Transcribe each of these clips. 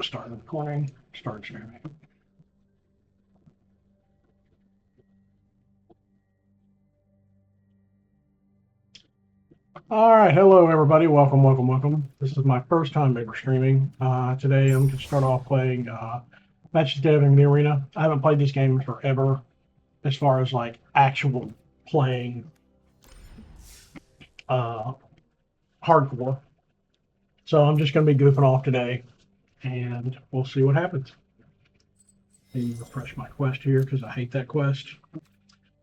Start recording, start streaming. All right, hello everybody. Welcome. This is my first time ever streaming. Today I'm going to start off playing MTG Arena. I haven't played this game forever, as far as like actual playing hardcore. So I'm just going to be goofing off today, and we'll see what happens. Let me refresh my quest here because I hate that quest.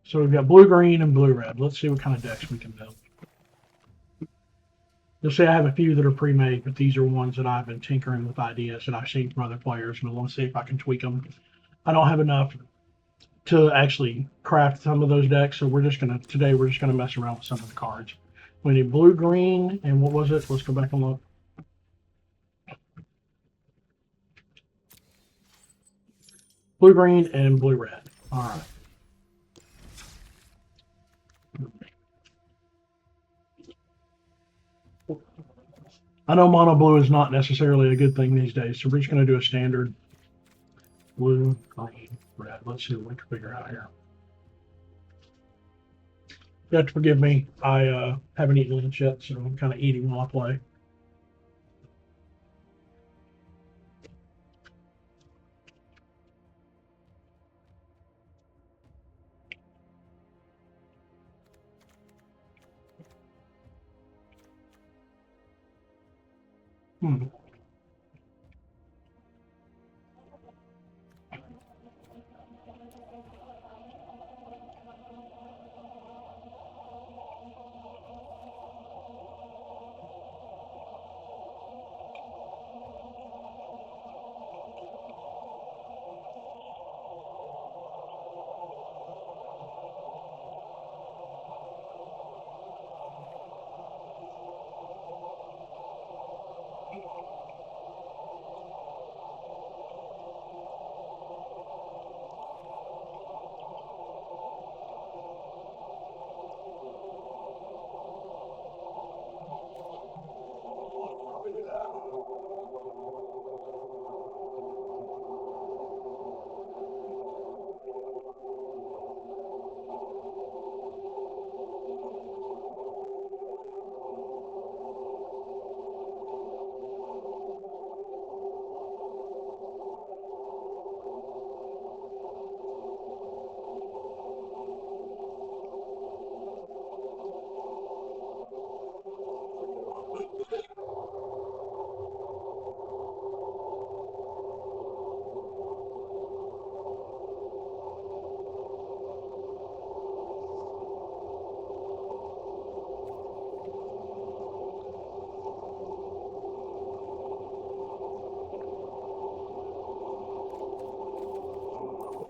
So we've got blue, green, and blue, red. Let's see what kind of decks we can build. You'll see I have a few that are pre-made, but these are ones that I've been tinkering with ideas that I've seen from other players, and I want to see if I can tweak them. I don't have enough to actually craft some of those decks, so today we're just gonna mess around with some of the cards. We need blue, green, and what was it? Let's go back and look. Blue, green, and blue, red. All right. I know mono blue is not necessarily a good thing these days, so we're just going to do a standard blue, green, red. Let's see what we can figure out here. You have to forgive me. I haven't eaten lunch yet, so I'm kind of eating while I play.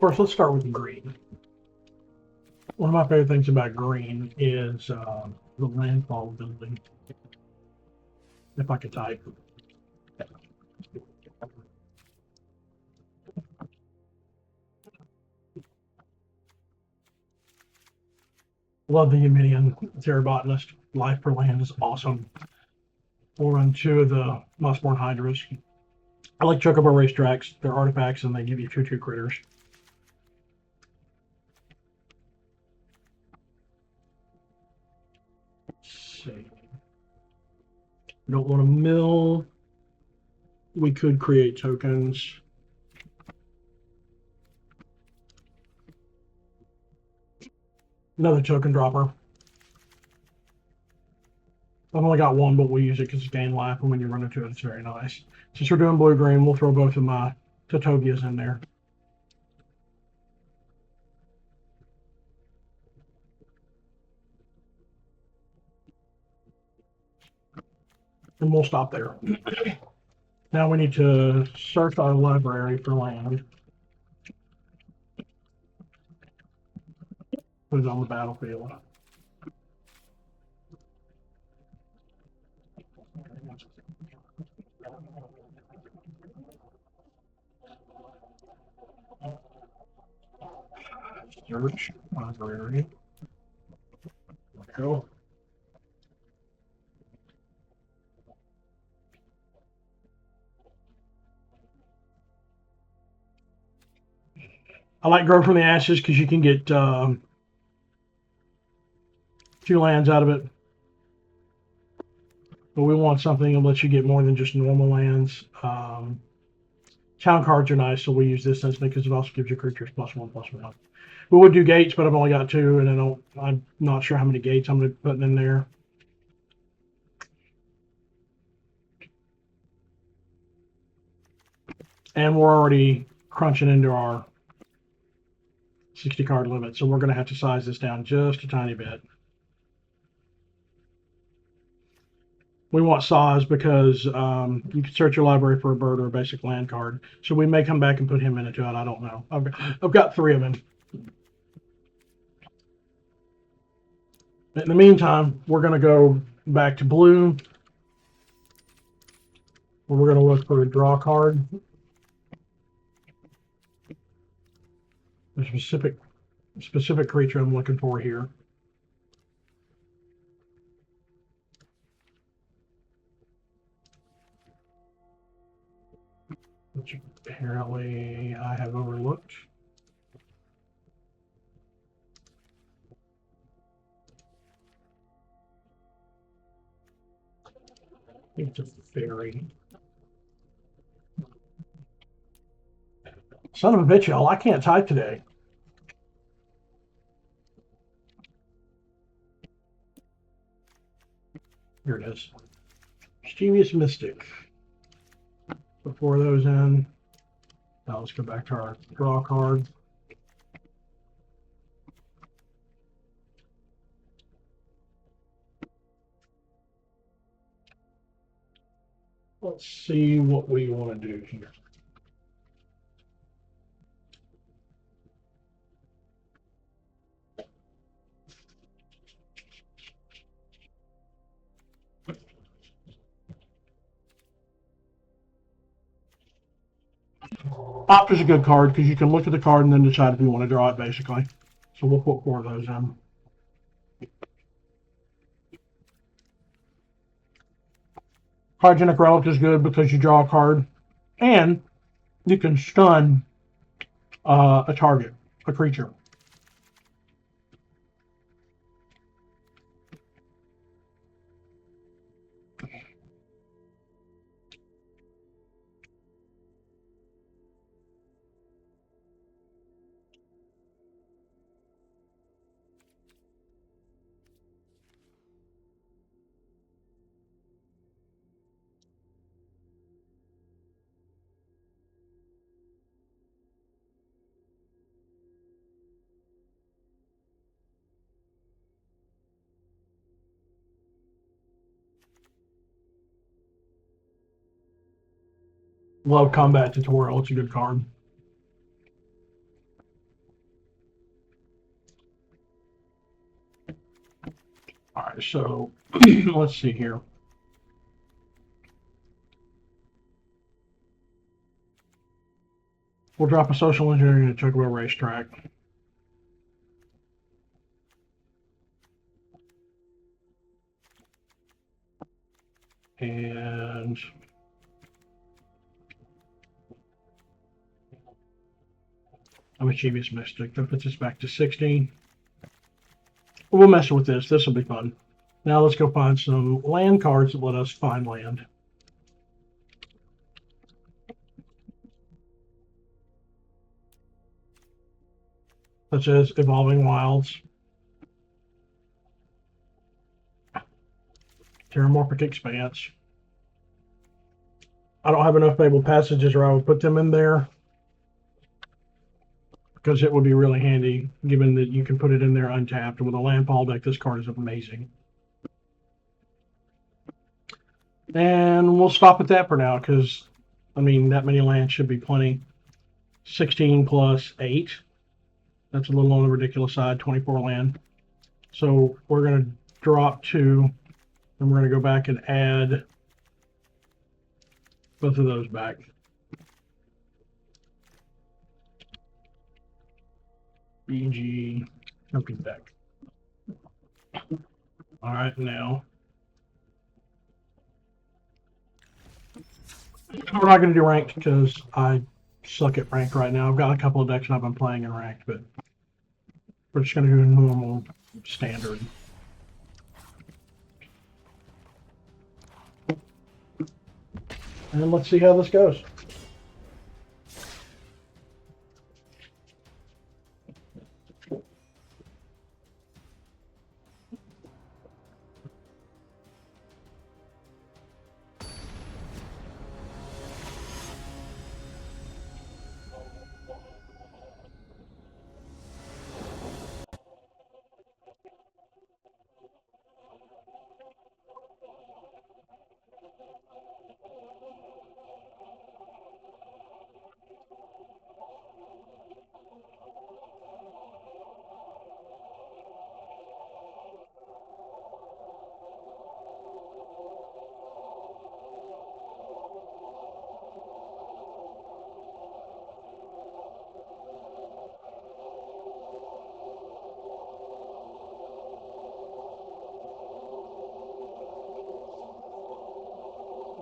First, let's start with green. One of my favorite things about green is the landfall building. If I could type. Love the Yemenian Terrabotanist. Life per land is awesome. We'll run 2 of the Mustborn Hydras. I like Chocobo Racetracks. They're artifacts and they give you 2/2 critters. Let's see. We don't want to mill. We could create tokens. Another token dropper. I've only got one, but we'll use it because it's gain life, and when you run into it, it's very nice. Since we're doing blue-green, we'll throw both of my Tatogias in there. And we'll stop there. Now we need to search our library for land. Put it on the battlefield. Search library. Go. I like Grow from the Ashes because you can get 2 lands out of it. But we want something that lets you get more than just normal lands. Town cards are nice, so we use this instantly because it also gives your creatures +1/+1. We would do gates, but I've only got 2, and I'm not sure how many gates I'm going to be putting in there. And we're already crunching into our 60 card limit, so we're going to have to size this down just a tiny bit. We want size because you can search your library for a bird or a basic land card. So we may come back and put him into it. I don't know. I've got 3 of them. In the meantime, we're going to go back to blue. Where we're going to look for a draw card. The specific creature I'm looking for here. Which apparently I have overlooked. I think it's a fairy. Son of a bitch, y'all, I can't type today. Here it is. Mischievous Mystic. Put 4 of those in. Now let's go back to our draw card. Let's see what we want to do here. Opt is a good card because you can look at the card and then decide if you want to draw it, basically. So we'll put 4 of those in. Cryogenic Relic is good because you draw a card and you can stun a target, a creature. Love Combat Tutorial. It's a good card. All right, so let's see here. We'll drop a Social Engineering and Chocobo Racetrack. And a Mischievous Mystic. That puts us back to 16. We'll mess with this. This will be fun. Now let's go find some land cards that let us find land. Such as Evolving Wilds, Terramorphic Expanse. I don't have enough Fabled Passages or I would put them in there because it would be really handy given that you can put it in there untapped. With a landfall deck, this card is amazing. And we'll stop at that for now because, I mean, that many lands should be plenty. 16 plus 8. That's a little on the ridiculous side, 24 land. So we're going to drop 2, and we're going to go back and add both of those back. BG jumping deck. All right, now we're not going to do ranked because I suck at ranked right now. I've got a couple of decks and I've been playing in ranked, but we're just going to do normal standard. And let's see how this goes.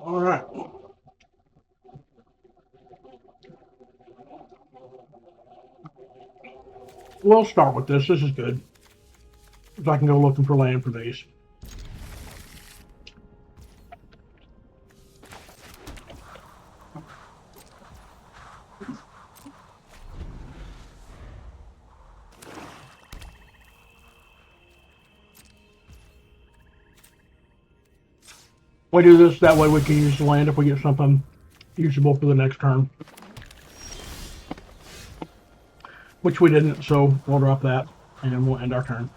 All right. We'll start with this. This is good. If I can go looking for land for these. We do this, that way we can use the land if we get something usable for the next turn. Which we didn't, so we'll drop that and we'll end our turn.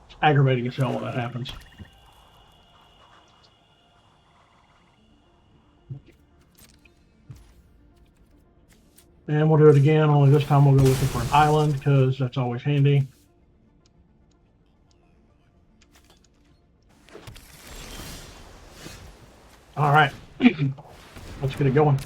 It's aggravating as hell when that happens. And we'll do it again, only this time we'll go looking for an island because that's always handy. All right, let's get it going.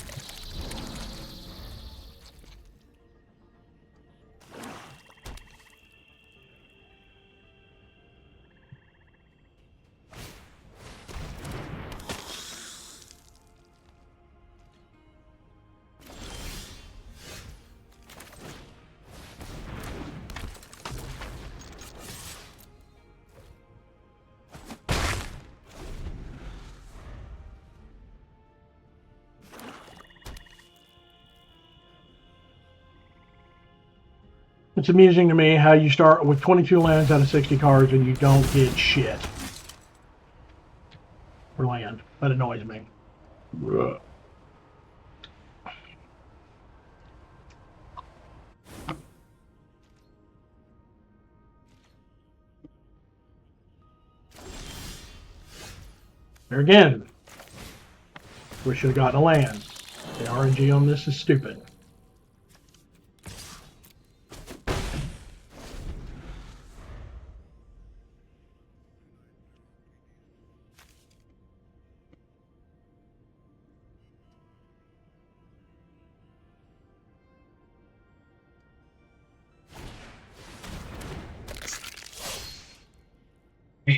It's amusing to me how you start with 22 lands out of 60 cards and you don't get shit for land. That annoys me. There again. We should have gotten a land. The RNG on this is stupid.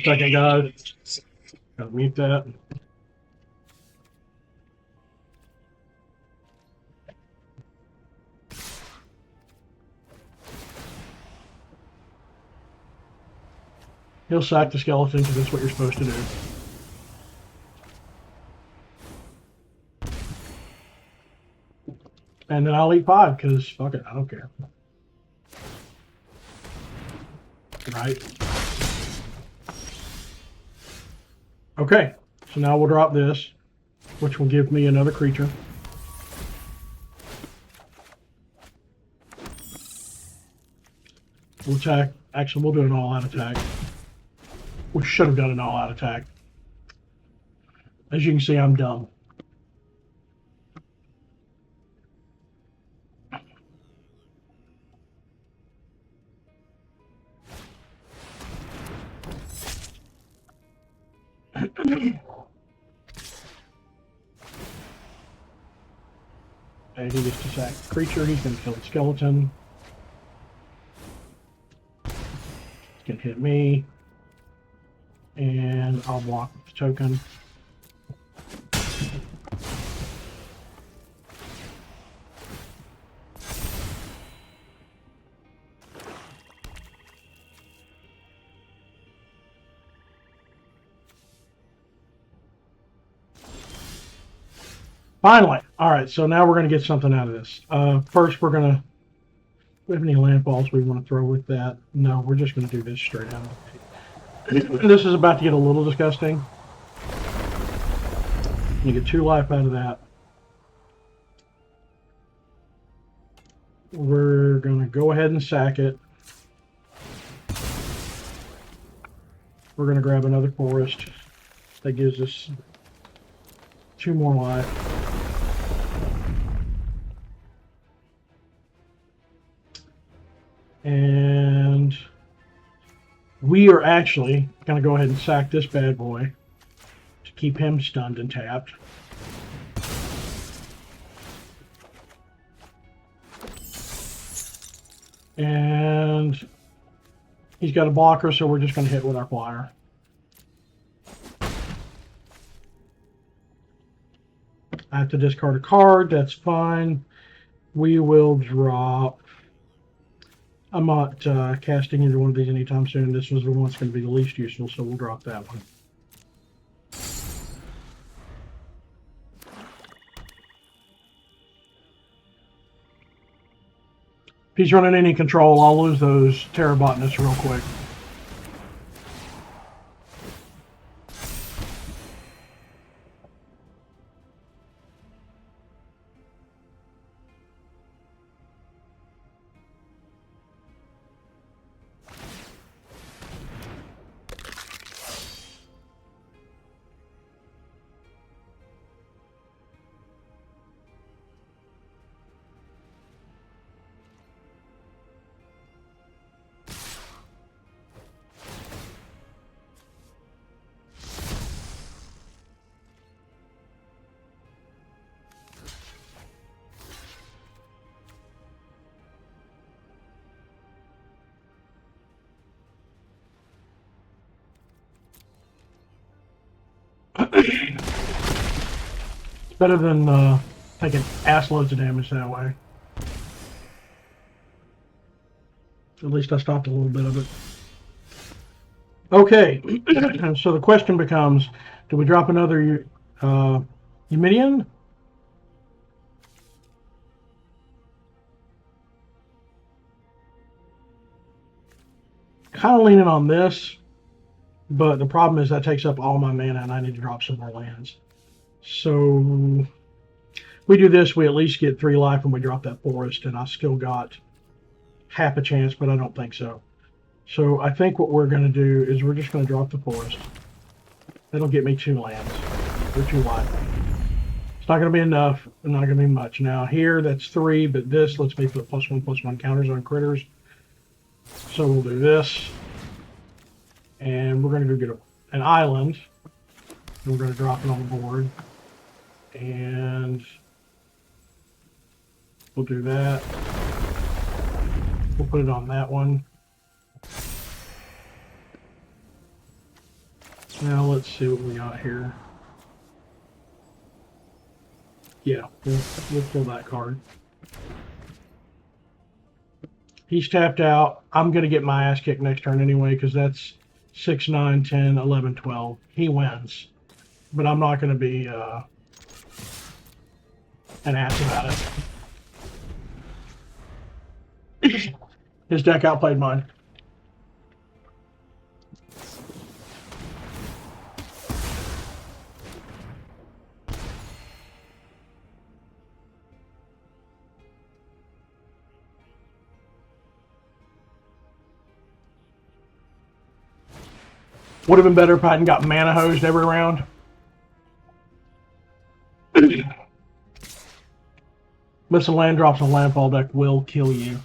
Second, guys. Gotta mute that. He'll sack the skeleton because that's what you're supposed to do. And then I'll eat 5 because fuck it, I don't care. Right? Okay, so now we'll drop this, which will give me another creature. We'll attack. Actually, we'll do an all-out attack. We should have done an all-out attack. As you can see, I'm dumb. And he gets to sack the creature. He's going to kill the skeleton. He can hit me. And I'll block the token. Finally. All right, so now we're going to get something out of this. First, we're going to... Do we have any land balls we want to throw with that? No, we're just going to do this straight out of the gate. This is about to get a little disgusting. You get 2 life out of that. We're going to go ahead and sack it. We're going to grab another forest. That gives us 2 more life. And we are actually going to go ahead and sack this bad boy to keep him stunned and tapped. And he's got a blocker, so we're just going to hit with our flyer. I have to discard a card. That's fine. We will drop... I'm not casting either one of these anytime soon. This was the one that's going to be the least useful, so we'll drop that one. If he's running any control, I'll lose those Terrabotanists real quick. It's better than taking ass loads of damage that way. At least I stopped a little bit of it. Okay, so the question becomes, do we drop another Eumidian? Kind of leaning on this, but the problem is that takes up all my mana and I need to drop some more lands. So we do this, we at least get 3 life and we drop that forest, and I still got half a chance, but I don't think so. So I think what we're going to do is we're just going to drop the forest. That'll get me 2 lands, or 2 life. It's not going to be enough, not going to be much. Now here, that's 3, but this lets me put +1/+1 counters on critters. So we'll do this, and we're going to go get an island. And we're going to drop it on the board, and we'll do that. We'll put it on that one. Now let's see what we got here. Yeah, we'll pull that card. He's tapped out. I'm going to get my ass kicked next turn anyway, because that's 6, 9, 10, 11, 12. He wins. But I'm not going to be an ass about it. His deck outplayed mine. Would have been better if I hadn't got mana hosed every round. Missing land drops on landfall deck will kill you.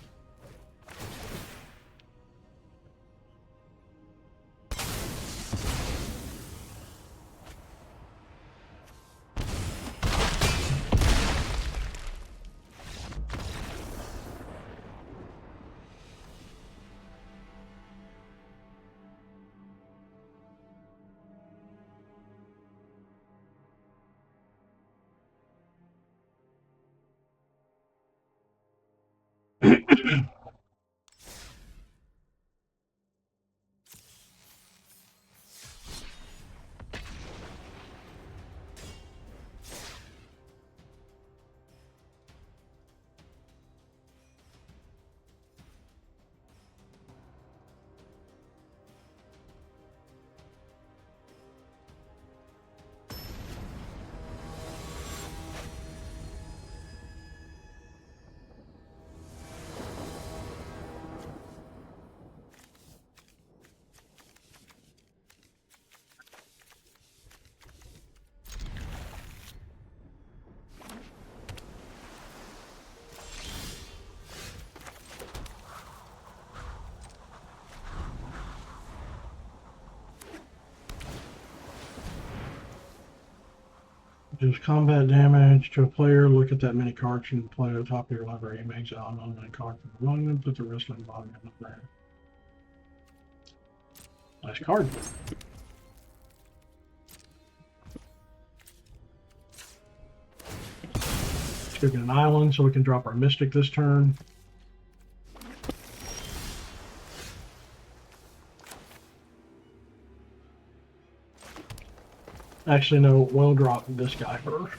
Just combat damage to a player. Look at that many cards and play at the top of your library. It makes out on that card from among them. Put the wrist on the bottom of the library. Nice card. Let's go get an island so we can drop our Mystic this turn. Actually, no, we'll drop this guy first.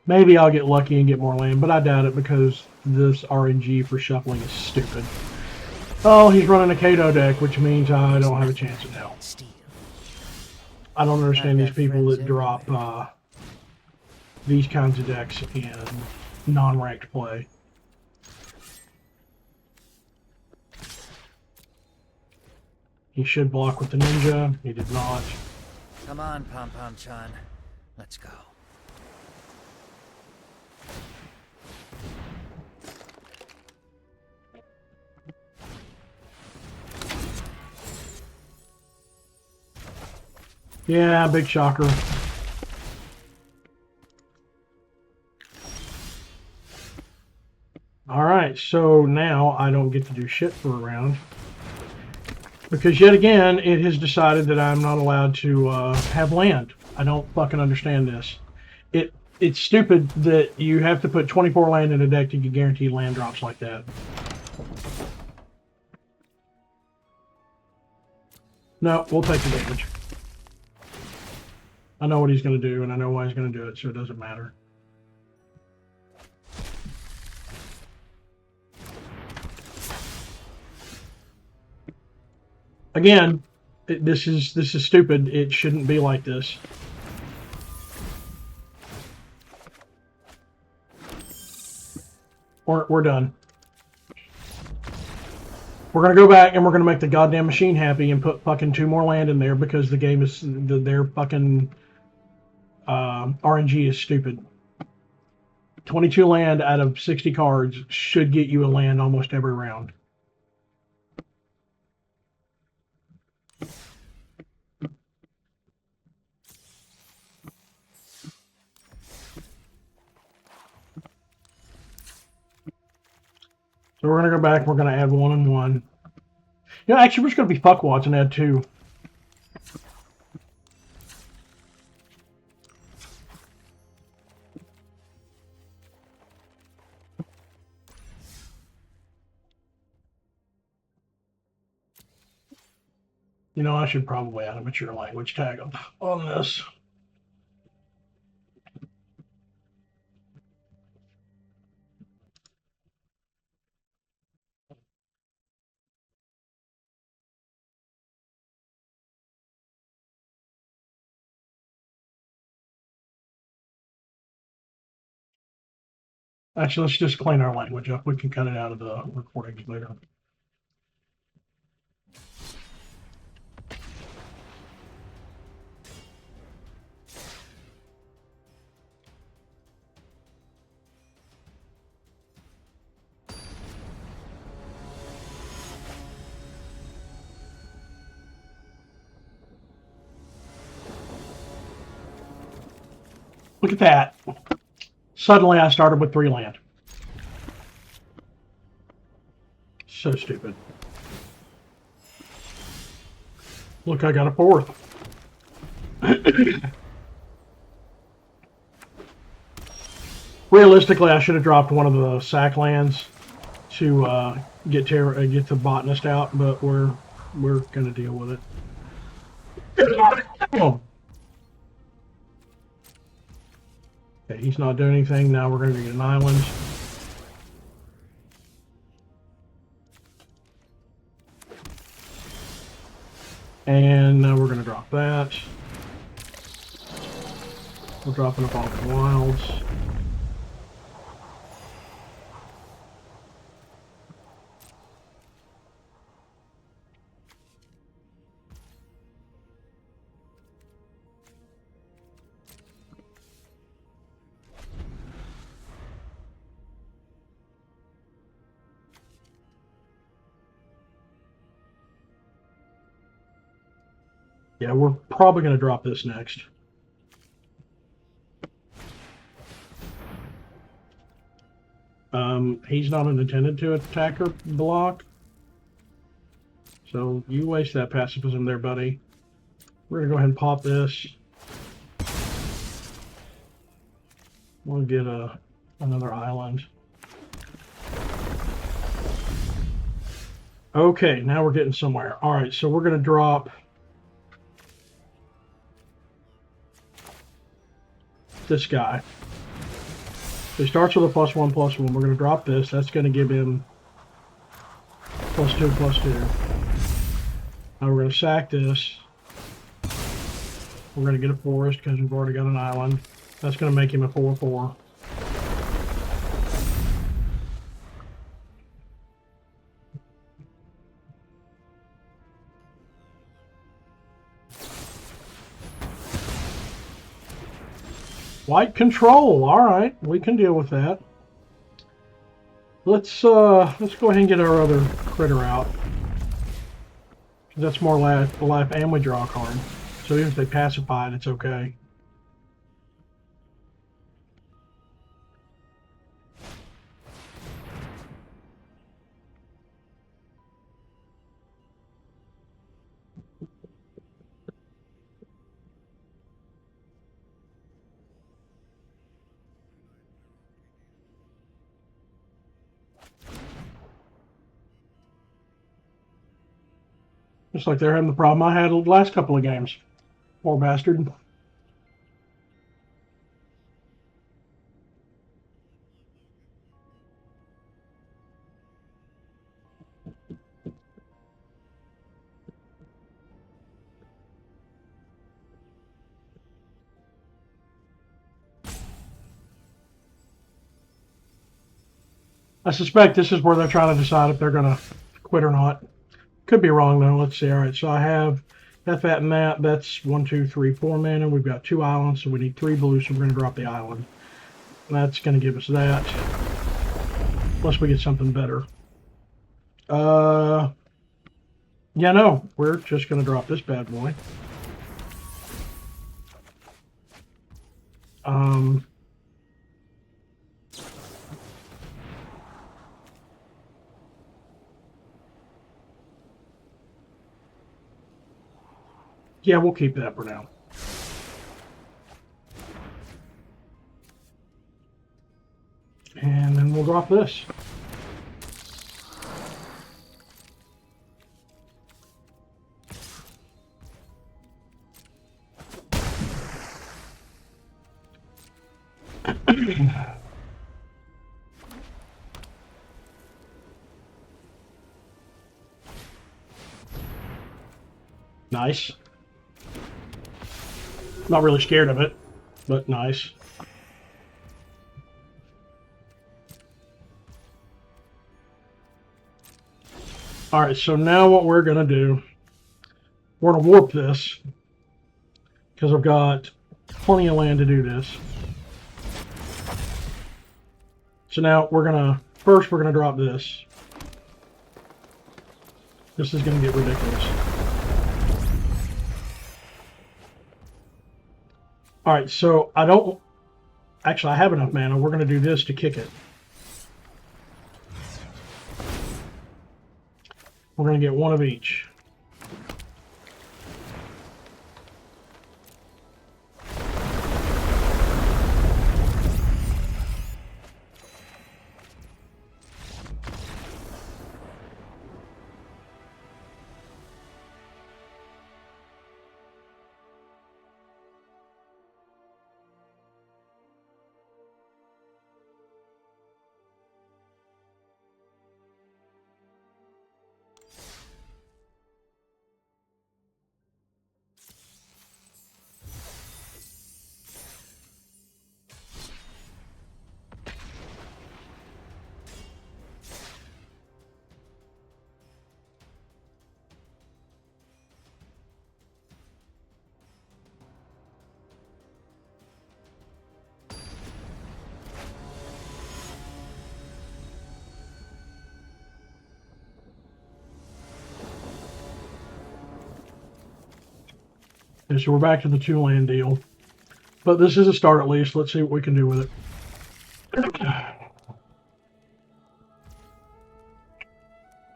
Maybe I'll get lucky and get more land, but I doubt it because this RNG for shuffling is stupid. Oh, he's running a Kato deck, which means I don't have a chance in hell. I don't understand these people that drop these kinds of decks in non-ranked play. He should block with the ninja. He did not. Come on, Pom Pom Chan. Let's go. Yeah, big shocker. Alright, so now I don't get to do shit for a round. Because yet again, it has decided that I'm not allowed to have land. I don't fucking understand this. It's stupid that you have to put 24 land in a deck to get guaranteed land drops like that. No, we'll take the damage. I know what he's going to do, and I know why he's going to do it, so it doesn't matter. Again, this is stupid. It shouldn't be like this. We're done. We're gonna go back and we're gonna make the goddamn machine happy and put fucking 2 more land in there because the game is their fucking RNG is stupid. 22 land out of 60 cards should get you a land almost every round. So we're going to go back. We're going to add 1 and 1. You know, actually, we're just going to be fuckwads and add 2. You know, I should probably add a mature language tag on this. Actually, let's just clean our language up. We can cut it out of the recordings later. Look at that. Suddenly I started with 3 land. So stupid. Look, I got a 4th. Realistically, I should have dropped one of the sack lands to get the botanist out, but we're gonna deal with it. Oh. Okay, he's not doing anything. Now we're going to get an island. And now we're going to drop that. We're dropping up all the wilds. Yeah, we're probably going to drop this next. He's not an intended to attacker block. So you waste that pacifism there, buddy. We're going to go ahead and pop this. We'll get another island. Okay, now we're getting somewhere. All right, so we're going to drop this guy. So he starts with a +1/+1. We're going to drop this. That's going to give him +2/+2. Now we're going to sack this. We're going to get a forest because we've already got an island. That's going to make him a 4/4. White control. All right, we can deal with that. Let's go ahead and get our other critter out. That's more life, and we draw a card. So even if they pacify it, it's okay. Just like they're having the problem I had the last couple of games. Poor bastard. I suspect this is where they're trying to decide if they're going to quit or not. Could be wrong though. Let's see. All right, so I have that map. That's 1, 2, 3, 4 mana. We've got 2 islands, so we need 3 blue. So we're going to drop the island. That's going to give us that. Plus we get something better. Yeah, no, we're just going to drop this bad boy. Yeah, we'll keep that for now. And then we'll drop this. Nice. Not really scared of it, but nice. All right, so now what we're going to do, we're going to warp this because I've got plenty of land to do this. So now we're going to, first we're going to drop this. This is going to get ridiculous. All right, so I don't, actually I have enough mana. We're going to do this to kick it. We're going to get one of each. And so we're back to the 2-land deal. But this is a start at least. Let's see what we can do with it.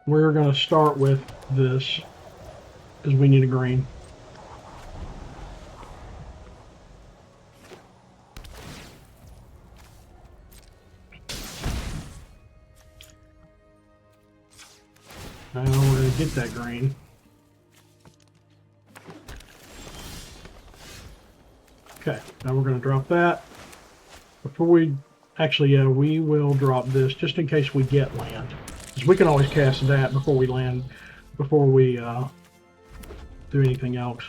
We're going to start with this because we need a green. Now we're going to get that green. Okay, now we're going to drop that. Before we, actually, yeah, we will drop this just in case we get land. Because we can always cast that before we land, before we do anything else.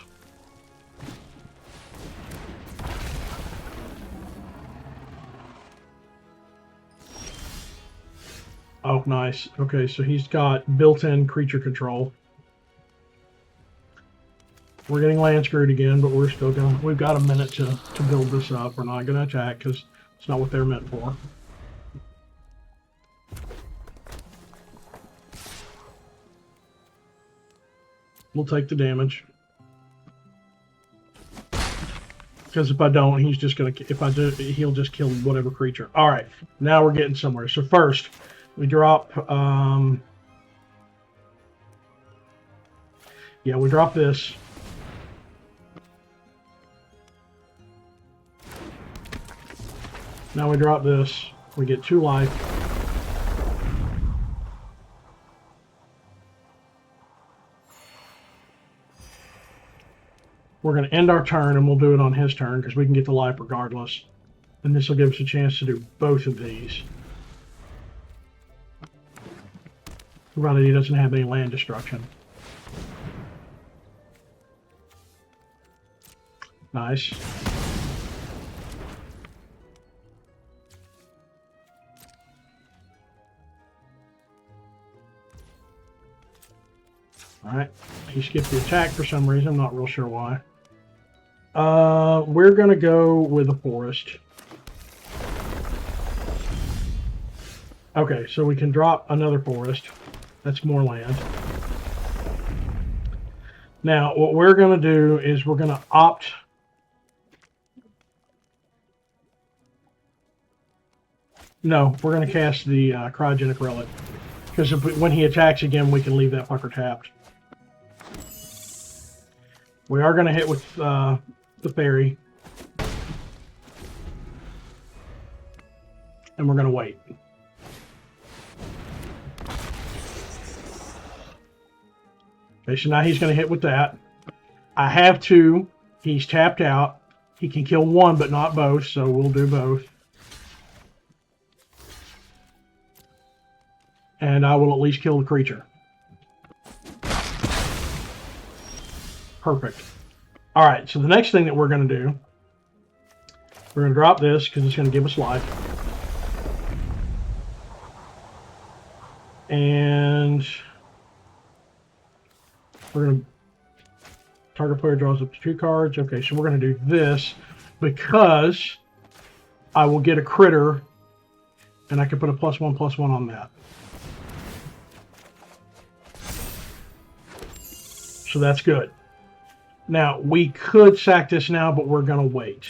Oh, nice. Okay, so he's got built-in creature control. We're getting land screwed again, but we're still going. We've got a minute to build this up. We're not going to attack because it's not what they're meant for. We'll take the damage. Because if I don't, he's just going to. If I do, he'll just kill whatever creature. All right, now we're getting somewhere. So first, we drop. Yeah, we drop this. Now we drop this. We get 2 life. We're going to end our turn, and we'll do it on his turn because we can get the life regardless. And this will give us a chance to do both of these. Provided he doesn't have any land destruction. Nice. Alright, he skipped the attack for some reason, I'm not real sure why. We're going to go with a forest. Okay, so we can drop another forest. That's more land. Now, what we're going to do is we're going to opt... No, we're going to cast the Cryogenic Relic. Because when he attacks again, we can leave that fucker tapped. We are going to hit with the fairy. And we're going to wait. Okay, so now he's going to hit with that. I have 2. He's tapped out. He can kill 1, but not both, so we'll do both. And I will at least kill the creature. Perfect. All right, so the next thing that we're going to do, we're going to drop this because it's going to give us life. And we're going to, target player draws up to 2 cards. Okay, so we're going to do this because I will get a critter and I can put a +1/+1 on that. So that's good. Now, we could sack this now, but we're going to wait.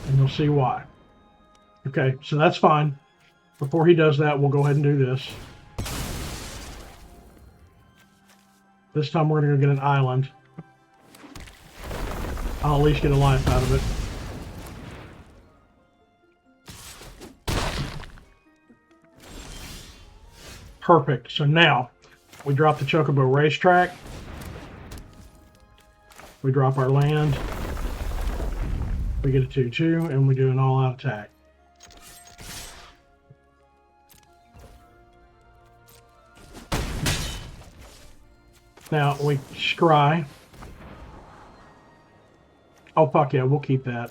And you'll see why. Okay, so that's fine. Before he does that, we'll go ahead and do this. This time we're going to go get an island. I'll at least get a life out of it. Perfect. So now, we drop the Chocobo Racetrack. We drop our land. We get a 2/2, and we do an all-out attack. Now, we scry. Oh, fuck yeah, we'll keep that.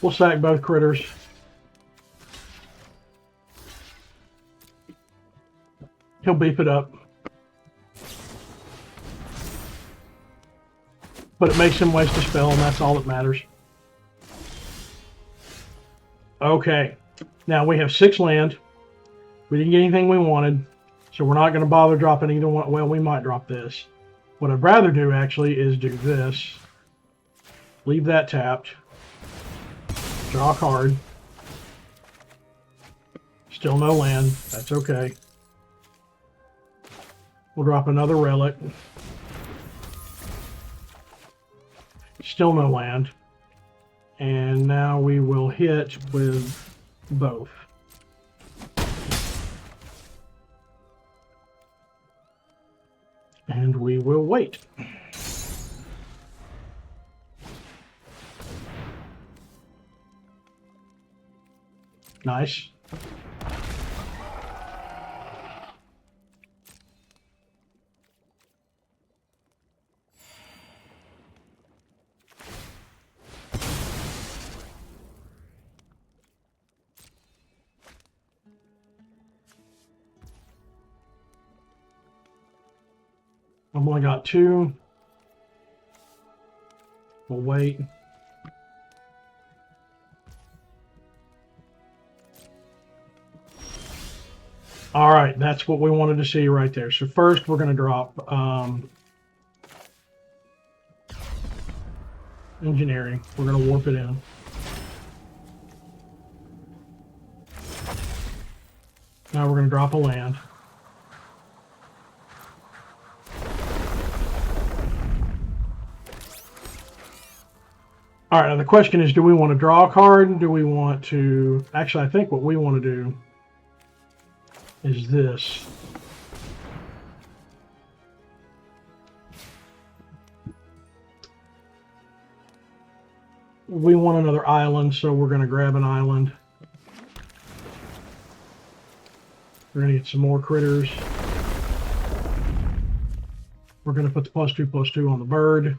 We'll sack both critters. He'll beef it up. But it makes him waste a spell, and that's all that matters. Okay. Now we have 6 land. We didn't get anything we wanted, so we're not going to bother dropping either one. Well, we might drop this. What I'd rather do, actually, is do this. Leave that tapped. Draw a card. Still no land. That's okay. We'll drop another relic. Still no land. And now we will hit with both. And we will wait. Nice. I've only got 2. We'll wait. All right, that's what we wanted to see right there. So first we're going to drop engineering. We're going to warp it in. Now we're going to drop a land. All right, now the question is, do we want to draw a card? Do we want to... Actually, I think what we want to do is this. We want another island, so we're going to grab an island. We're going to get some more critters. We're going to put the +2/+2 on the bird.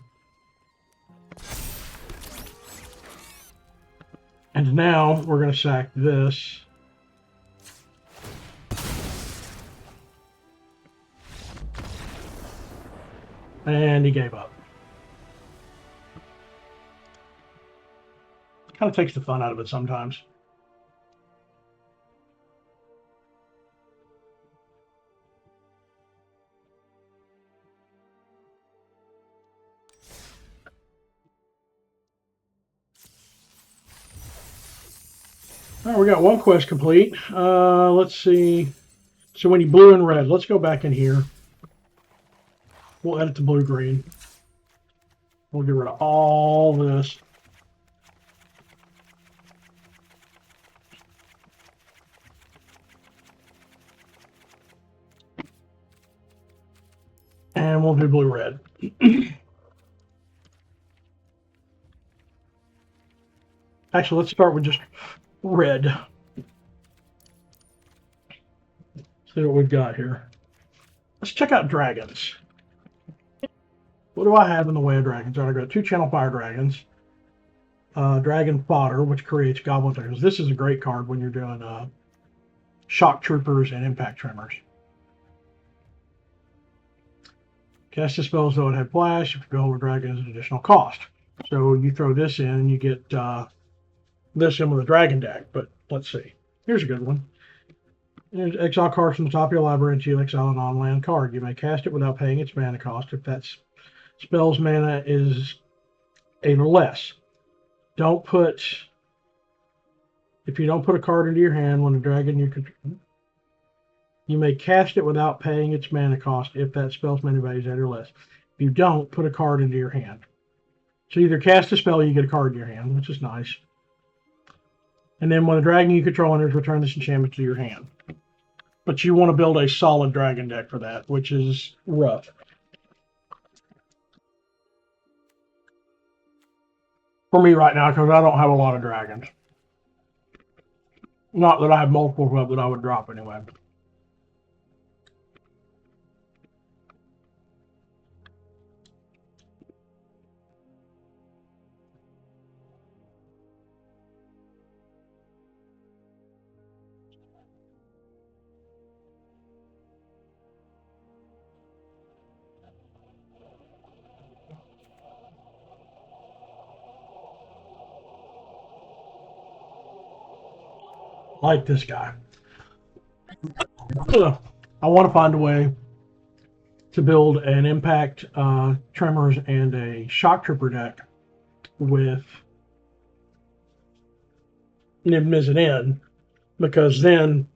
And now we're going to sack this. And he gave up. Kind of takes the fun out of it sometimes. All right, we got one quest complete. Let's see. So we need blue and red. Let's go back in here. We'll edit the blue-green. We'll get rid of all this. And we'll do blue-red. Actually, let's start with just red. See what we've got here. Let's check out dragons. What do I have in the way of dragons? I've got 2 channel fire dragons. Dragon fodder, which creates goblin tokens. This is a great card when you're doing shock troopers and impact tremors. Cast a spell as though it had flash. If you go over dragon, is an additional cost. So you throw this in, and you get this in with a dragon deck. But let's see. Here's a good one. There's exile cards from the top of your library until you exile a non-land card. You may cast it without paying its mana cost if that spell's mana is 8 or less. If you don't put a card into your hand when a dragon you may cast it without paying its mana cost if that spell's mana value is 8 or less. If you don't, put a card into your hand. So either cast a spell or you get a card in your hand, which is nice. And then when a dragon you control enters, return this enchantment to your hand. But you want to build a solid dragon deck for that, which is rough. For me right now, because I don't have a lot of dragons. Not that I have multiple of that I would drop anyway. like this guy. I want to find a way to build an impact tremors and a shock trooper deck with Niv Mizzet in, because then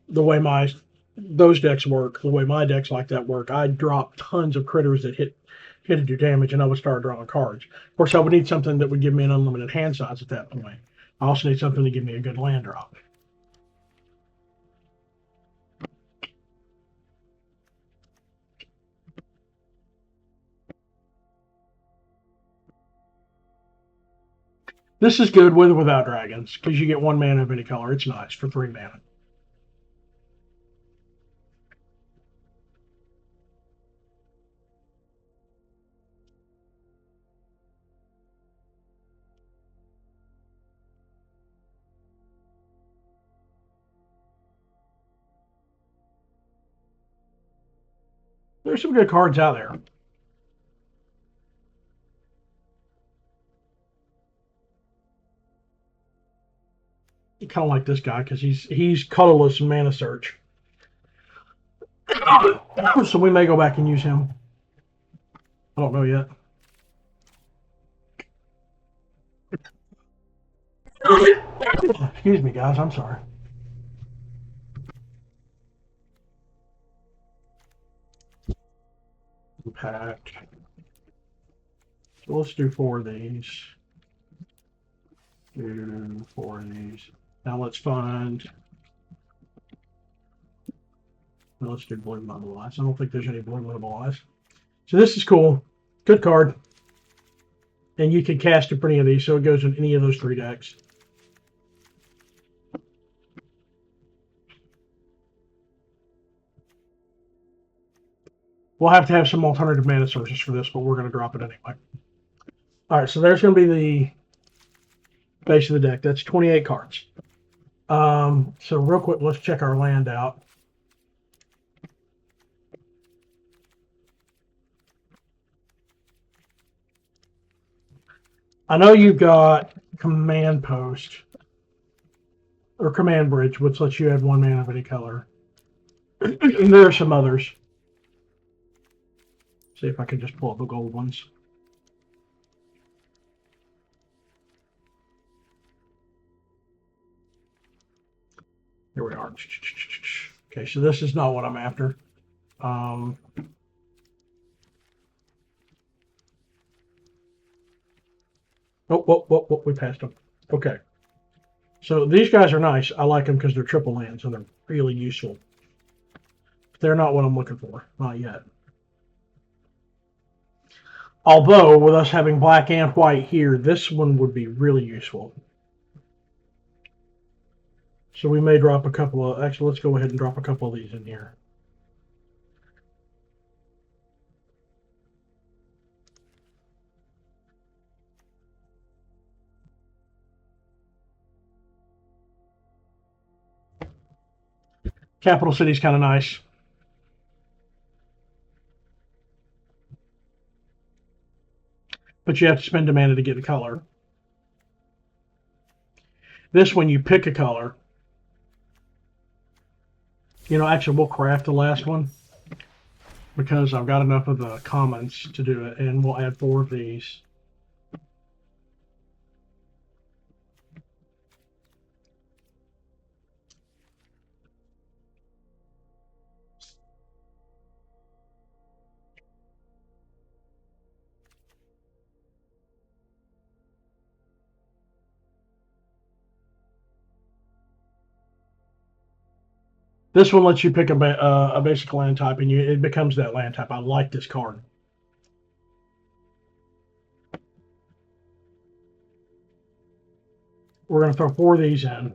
the way those decks work, the way my decks like that work, I drop tons of critters that hit and do damage, and I would start drawing cards. Of course, I would need something that would give me an unlimited hand size at that point. I also need something to give me a good land drop. This is good with or without dragons, because you get 1 mana of any color. It's nice for 3 mana. There's some good cards out there. Kind of like this guy, because he's colorless in Mana Search. So we may go back and use him. I don't know yet. Excuse me, guys. I'm sorry. Impact. So let's do 4 of these. Do 4 of these. Now let's find. Let's do blue mobilize. I don't think there's any blue mobilize. So this is cool. Good card. And you can cast it for any of these, so it goes in any of those 3 decks. We'll have to have some alternative mana sources for this, but we're going to drop it anyway. All right, so there's going to be the base of the deck. That's 28 cards. So real quick, let's check our land out. I know you've got Command Post or Command Bridge, which lets you add 1 mana of any color. And there are some others. See if I can just pull up the gold ones. Here we are. Okay, so this is not what I'm after. Oh, we passed them. Okay. So these guys are nice. I like them because they're triple lands and they're really useful. But they're not what I'm looking for. Not yet. Although, with us having black and white here, this one would be really useful. So we may drop a couple of... Actually, let's go ahead and drop a couple of these in here. Capital City's kind of nice. But you have to spend a mana to get the color. This one, you pick a color. You know, actually, we'll craft the last one because I've got enough of the commons to do it, and we'll add 4 of these. This one lets you pick a basic land type, and it becomes that land type. I like this card. We're going to throw 4 of these in. And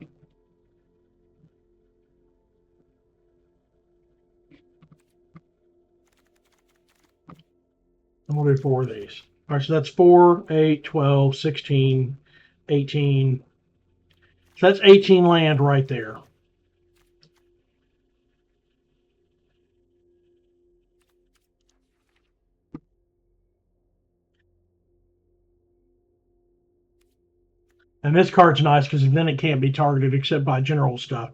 we'll do 4 of these. All right, so that's 4, 8, 12, 16, 18. So that's 18 land right there. And this card's nice because then it can't be targeted except by general stuff,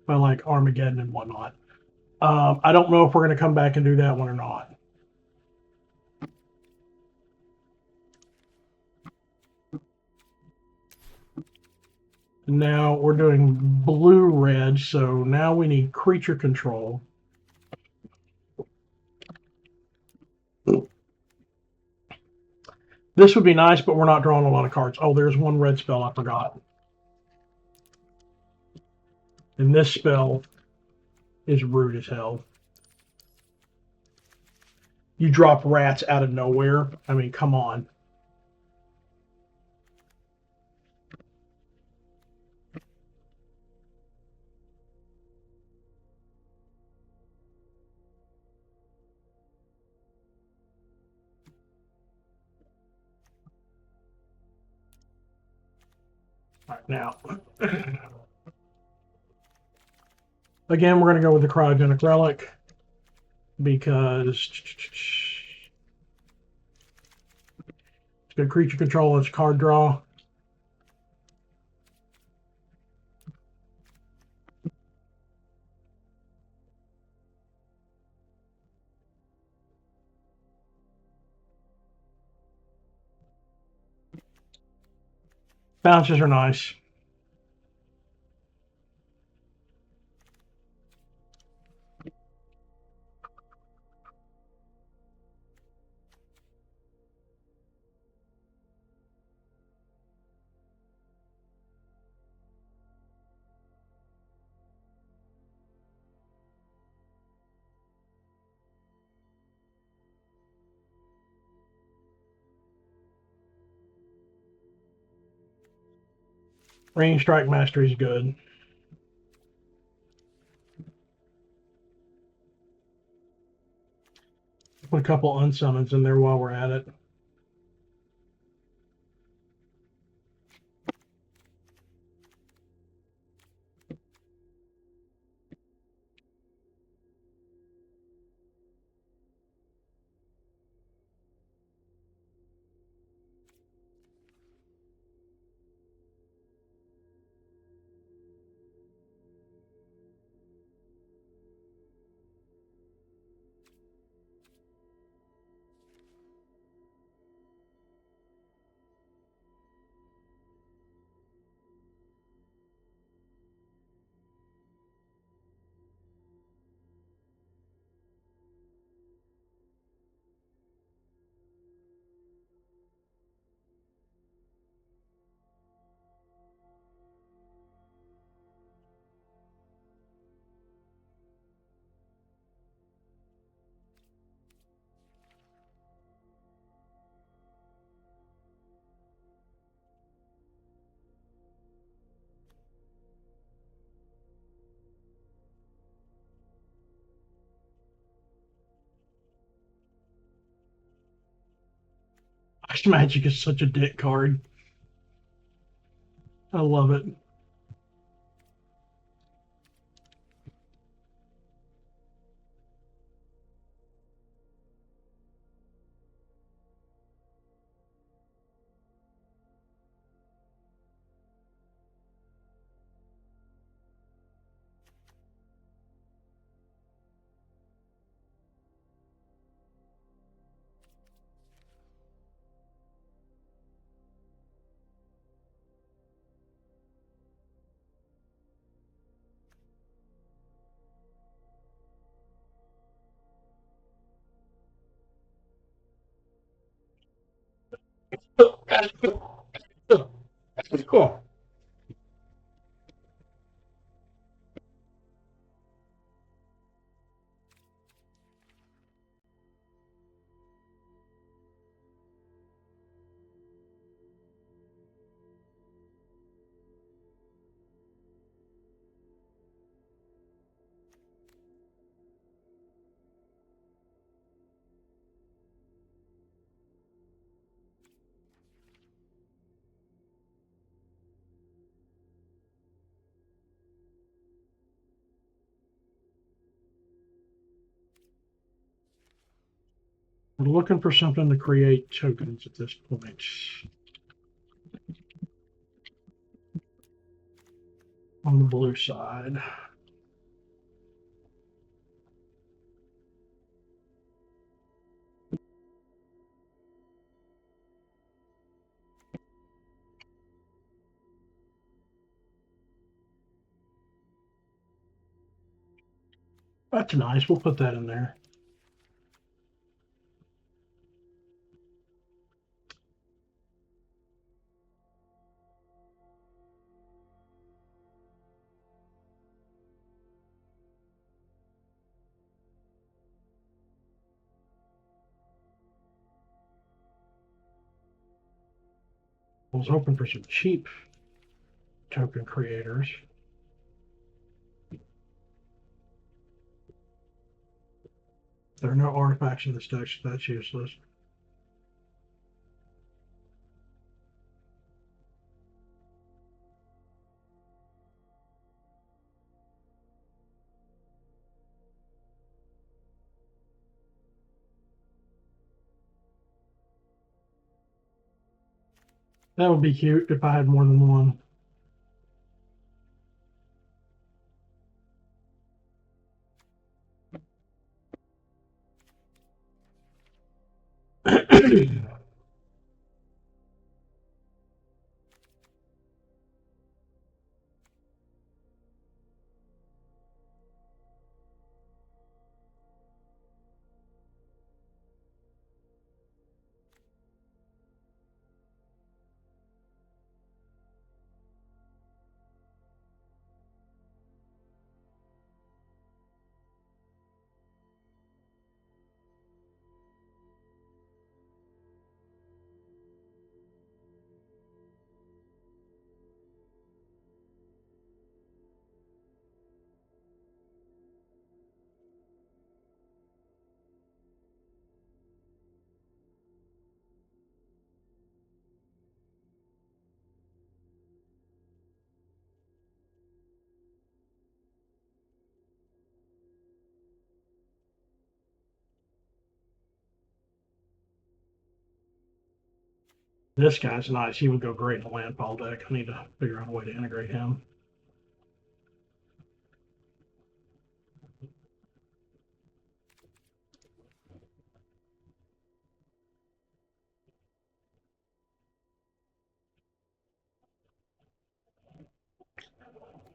by like Armageddon and whatnot. I don't know if we're going to come back and do that one or not. Now we're doing blue-red, so now we need creature control. This would be nice, but we're not drawing a lot of cards. Oh, there's one red spell I forgot. And this spell is rude as hell. You drop rats out of nowhere. I mean, come on. All right, now. Again, we're going to go with the cryogenic relic because it's good creature control. It's card draw. Bounces are nice. Range Strike Mastery is good. Put a couple unsummons in there while we're at it. Ice Magic is such a dick card. I love it. Cool. We're looking for something to create tokens at this point. on the blue side. That's nice. We'll put that in there. I was hoping for some cheap token creators. There are no artifacts in this deck, so that's useless. That would be cute if I had more than one. This guy's nice. He would go great in the landfall deck. I need to figure out a way to integrate him.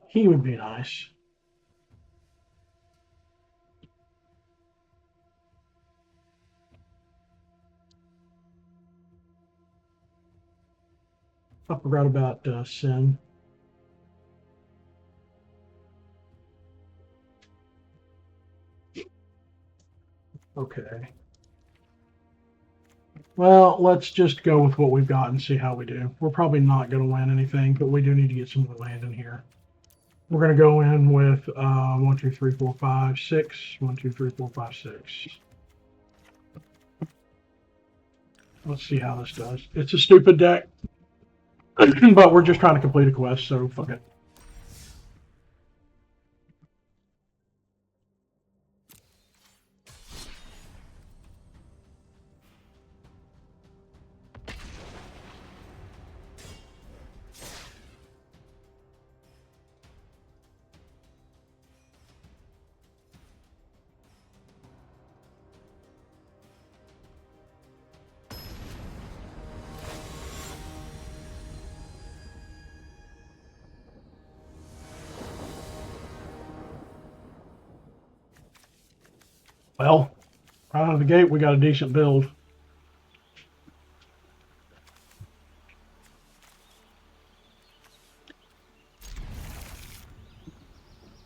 He would be nice. I forgot about Sin. Okay. Well, let's just go with what we've got and see how we do. We're probably not going to win anything, but we do need to get some more land in here. We're going to go in with 1, 2, 3, 4, 5, 6. 1, 2, 3, 4, 5, 6. Let's see how this does. It's a stupid deck, but we're just trying to complete a quest, so fuck it. Well, right out of the gate, we got a decent build.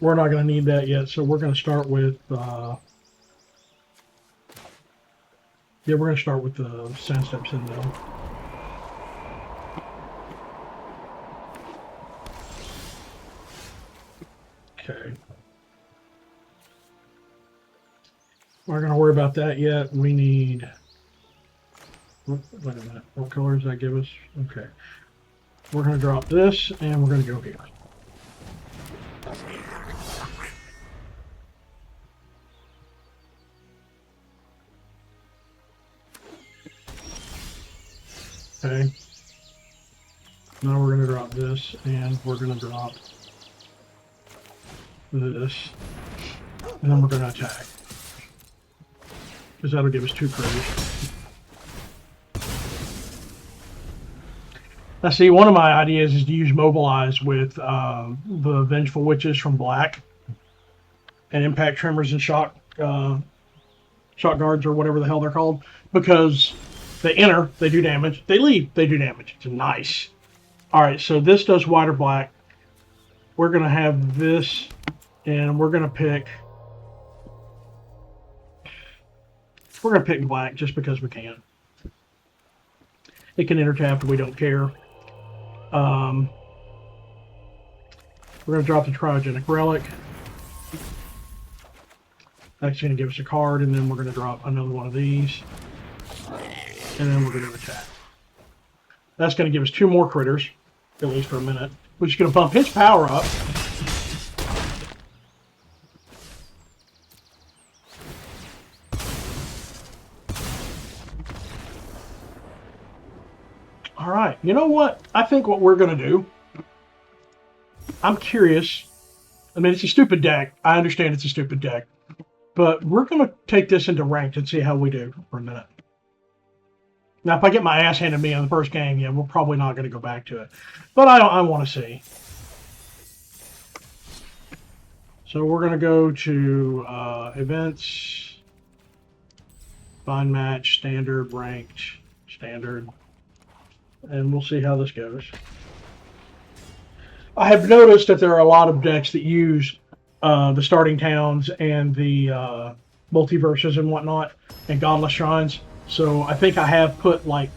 We're not going to need that yet, so we're going to start with yeah, we're going to start with the Sand Steps in though. Okay. We're not going to worry about that yet. We need. Wait a minute. What color does that give us? Okay. We're going to drop this, and we're going to go here. Okay. Now we're going to drop this, and we're going to drop this, and then we're going to attack. Because that'll give us 2 critters. Now see, one of my ideas is to use Mobilize with the Vengeful Witches from Black, and Impact Tremors and Shock Guards, or whatever the hell they're called, because they enter, they do damage, they leave, they do damage. It's nice. Alright, so this does white or black. We're going to have this, and we're going to pick black just because we can. It can enter tap, and we don't care. We're going to drop the Cryogenic Relic. That's going to give us a card, and then we're going to drop another one of these. And then we're going to attack. That's going to give us 2 more critters, at least for a minute, which is going to bump his power up. All right, you know what? I think what we're going to do, I'm curious. I mean, it's a stupid deck. I understand it's a stupid deck. But we're going to take this into ranked and see how we do for a minute. Now, if I get my ass handed to me in the first game, yeah, we're probably not going to go back to it. But I want to see. So we're going to go to events, find match, standard, ranked, standard. And we'll see how this goes. I have noticed that there are a lot of decks that use the starting towns and the multiverses and whatnot, and godless shrines. So I think I have put, like,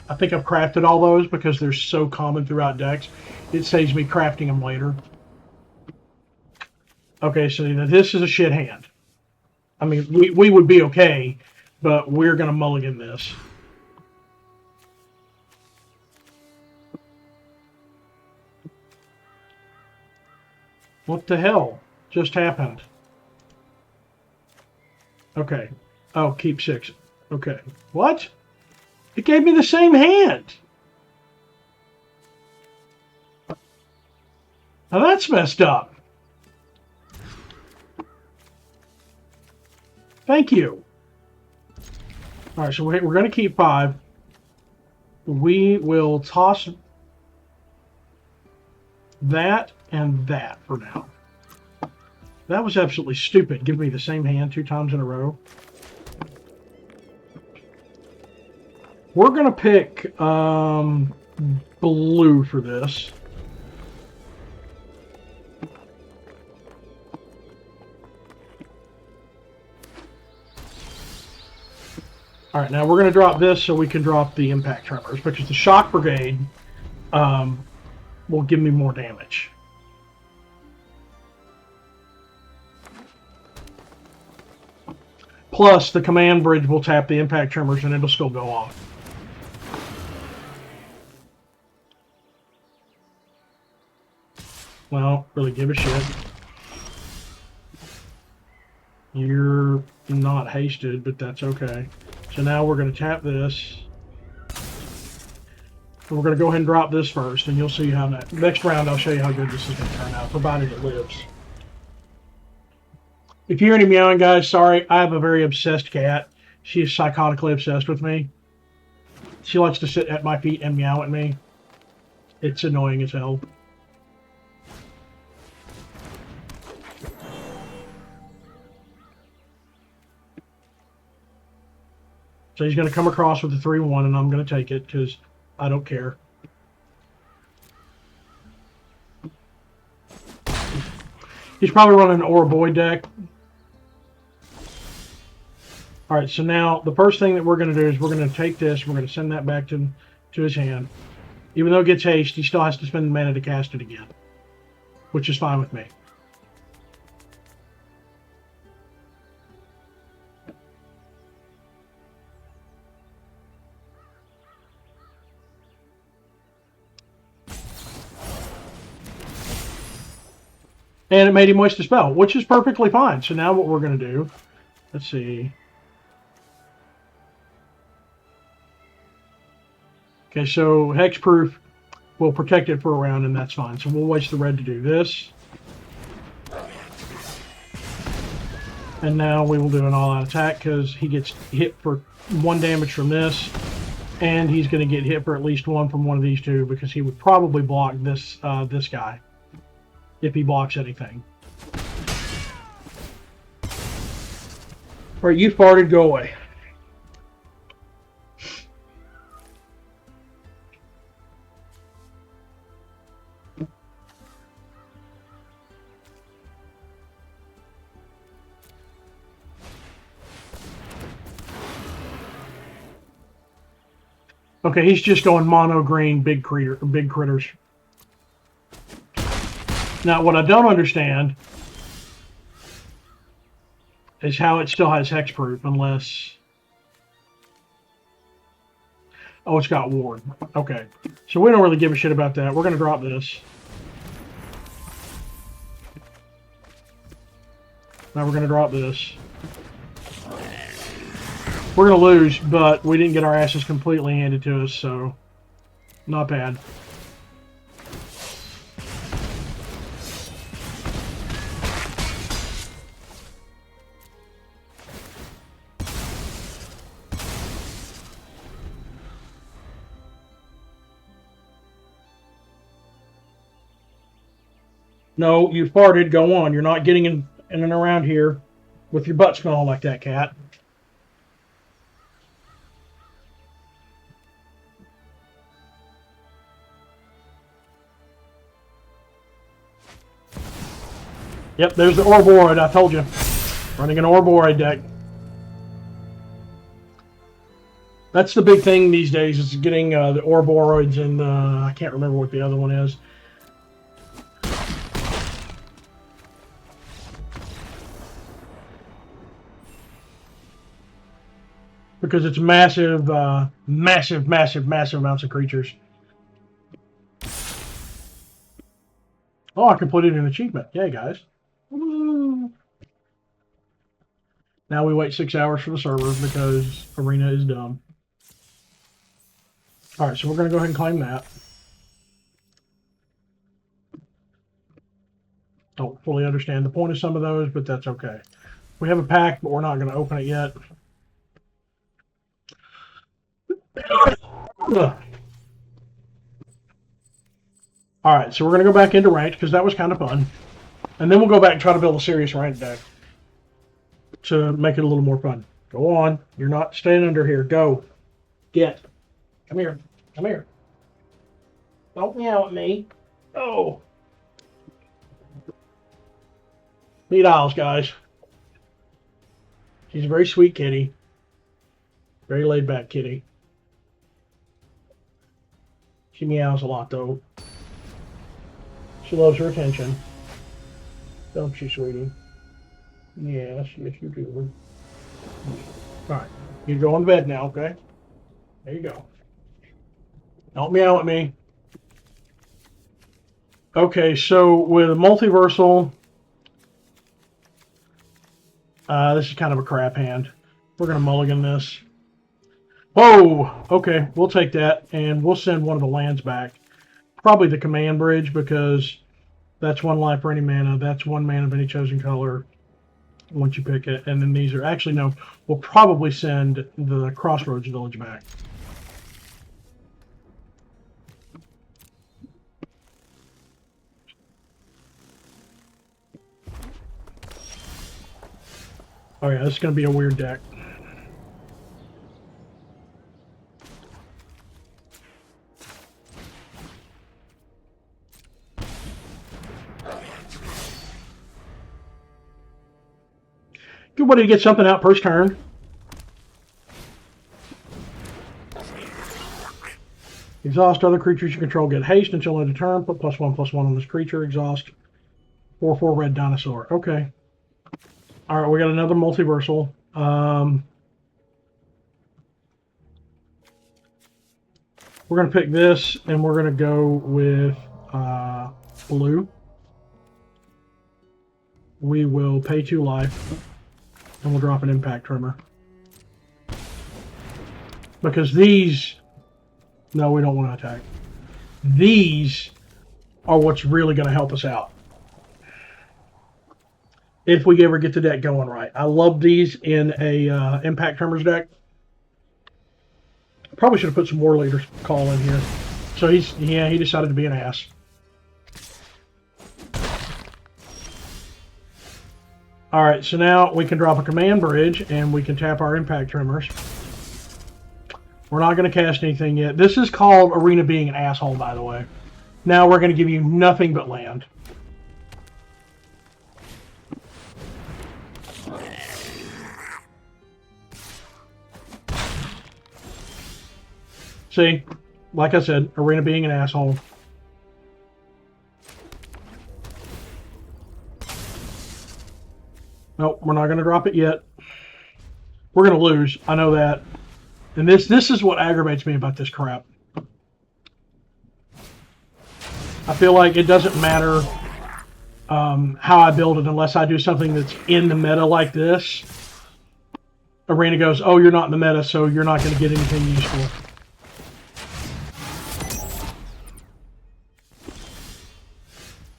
I think I've crafted all those because they're so common throughout decks. It saves me crafting them later. Okay, so this is a shit hand. I mean, we would be okay, but we're going to mulligan this. What the hell just happened? Okay. Oh, keep 6. Okay. What? It gave me the same hand. Now that's messed up. Thank you. All right, so we're going to keep 5. We will toss that and that for now. That was absolutely stupid. Give me the same hand 2 times in a row. We're going to pick blue for this. All right, now we're going to drop this so we can drop the Impact Tremors, because the Shock Brigade will give me more damage. Plus, the Command Bridge will tap the Impact Tremors and it'll still go off. Well, really give a shit. You're not hasted, but that's okay. So now we're going to tap this. We're going to go ahead and drop this first, and you'll see how next round I'll show you how good this is going to turn out, provided it lives. If you hear any meowing, guys, sorry. I have a very obsessed cat. She is psychotically obsessed with me. She likes to sit at my feet and meow at me. It's annoying as hell. So he's going to come across with a 3-1, and I'm going to take it because I don't care. He's probably running an Aura Boy deck. All right, so now the first thing that we're going to do is we're going to take this, we're going to send that back to his hand. Even though it gets haste, he still has to spend the mana to cast it again, which is fine with me. And it made him waste a spell, which is perfectly fine. So now what we're going to do, let's see. Okay, so Hexproof will protect it for a round, and that's fine. So we'll waste the red to do this. And now we will do an all-out attack because he gets hit for 1 damage from this, and he's going to get hit for at least 1 from one of these two because he would probably block this this guy if he blocks anything. All right, you farted. Go away. Okay, he's just going mono green, big critters. Now, what I don't understand is how it still has hexproof unless... Oh, it's got ward. Okay, so we don't really give a shit about that. We're going to drop this. Now we're going to drop this. We're going to lose, but we didn't get our asses completely handed to us, so not bad. No, you farted. Go on. You're not getting in and around here with your butt smelling like that, cat. Yep, there's the Orboroid. I told you. Running an Orboroid deck. That's the big thing these days, is getting the Orboroids, and I can't remember what the other one is. Because it's massive, massive amounts of creatures. Oh, I can put it in achievement. Yay, guys. Woo. Now we wait 6 hours for the server because Arena is dumb. Alright, so we're going to go ahead and claim that. Don't fully understand the point of some of those, but that's okay. We have a pack, but we're not going to open it yet. Alright, so we're going to go back into ranked because that was kind of fun. And then we'll go back and try to build a serious ranked deck to make it a little more fun. Go on. You're not staying under here. Go. Get. Come here. Come here. Don't meow at me. Oh. Meet Isles, guys. She's a very sweet kitty. Very laid back kitty. She meows a lot, though. She loves her attention. Don't you, sweetie? Yes, yes you do. Alright, you go on to bed now, okay? There you go. Don't meow at me. Okay, so with a multiversal, this is kind of a crap hand. We're going to mulligan this. Whoa! Okay, we'll take that, and we'll send one of the lands back. Probably the command bridge, because that's 1 life for any mana. That's 1 mana of any chosen color once you pick it. And then these are... Actually, no. We'll probably send the Crossroads Village back. Oh yeah, this is going to be a weird deck. Good way to get something out first turn. Exhaust other creatures you control. Get haste until end of turn. Put +1/+1 on this creature. Exhaust 4/4 red dinosaur. Okay. All right, we got another multiversal. We're going to pick this, and we're going to go with blue. We will pay 2 life, and we'll drop an impact tremor. Because these... No, we don't want to attack. These are what's really going to help us out. if we ever get the deck going right. I love these in a Impact Tremors deck. Probably should have put some War Leaders call in here. So he decided to be an ass. Alright, so now we can drop a command bridge and we can tap our Impact Tremors. We're not going to cast anything yet. This is called Arena being an asshole, by the way. Now we're going to give you nothing but land. See, like I said, Arena being an asshole. Nope, we're not going to drop it yet. We're going to lose. I know that. And this is what aggravates me about this crap. I feel like it doesn't matter how I build it unless I do something that's in the meta like this. Arena goes, oh, you're not in the meta, so you're not going to get anything useful.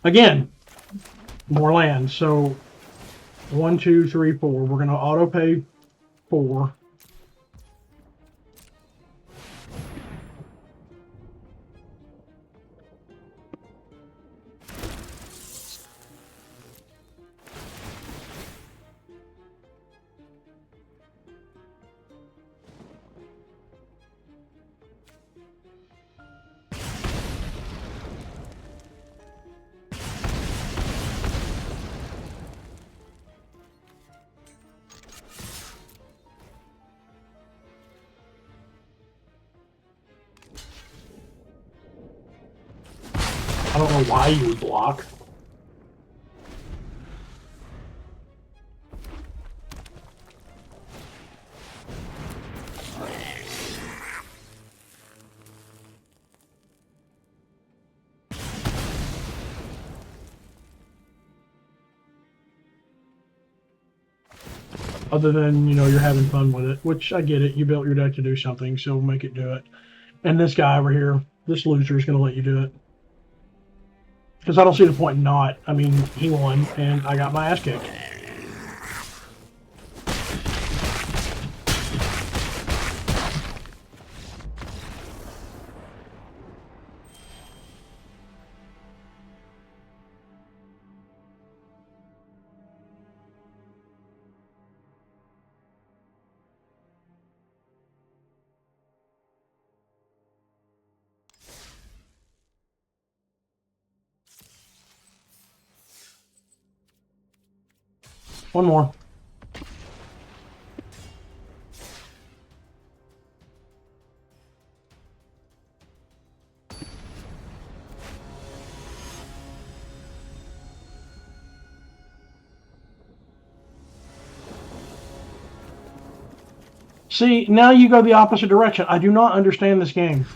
Again, more land. So 1, 2, 3, 4. We're going to auto pay 4. I don't know why you would block. Other than, you know, you're having fun with it, which I get it. You built your deck to do something, so make it do it. And this guy over here, this loser, is going to let you do it. Because I don't see the point in not. I mean, he won, and I got my ass kicked. One more. See, now you go the opposite direction. I do not understand this game.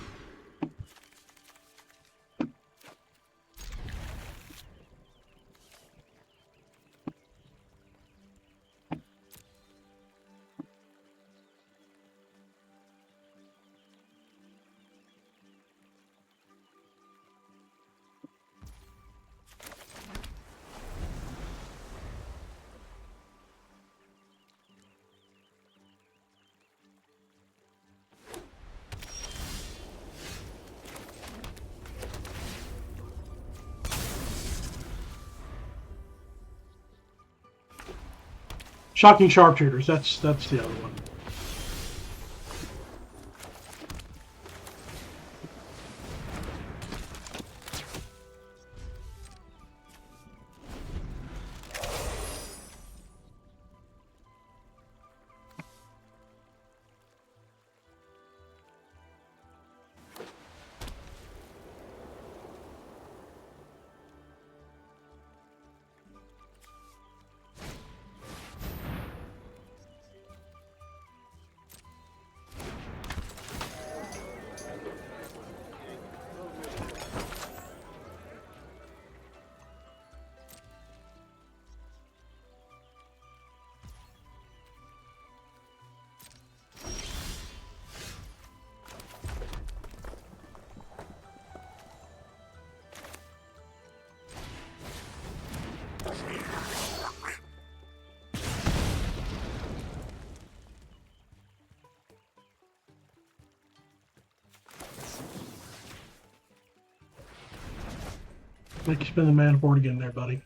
Shocking Sharpshooters, that's the other one. Make you spend the mana for it again there, buddy.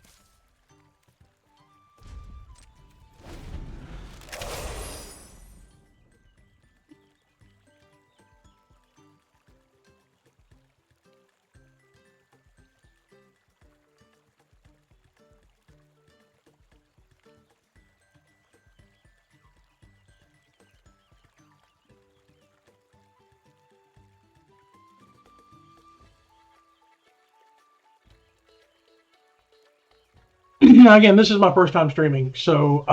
Again, this is my first time streaming, so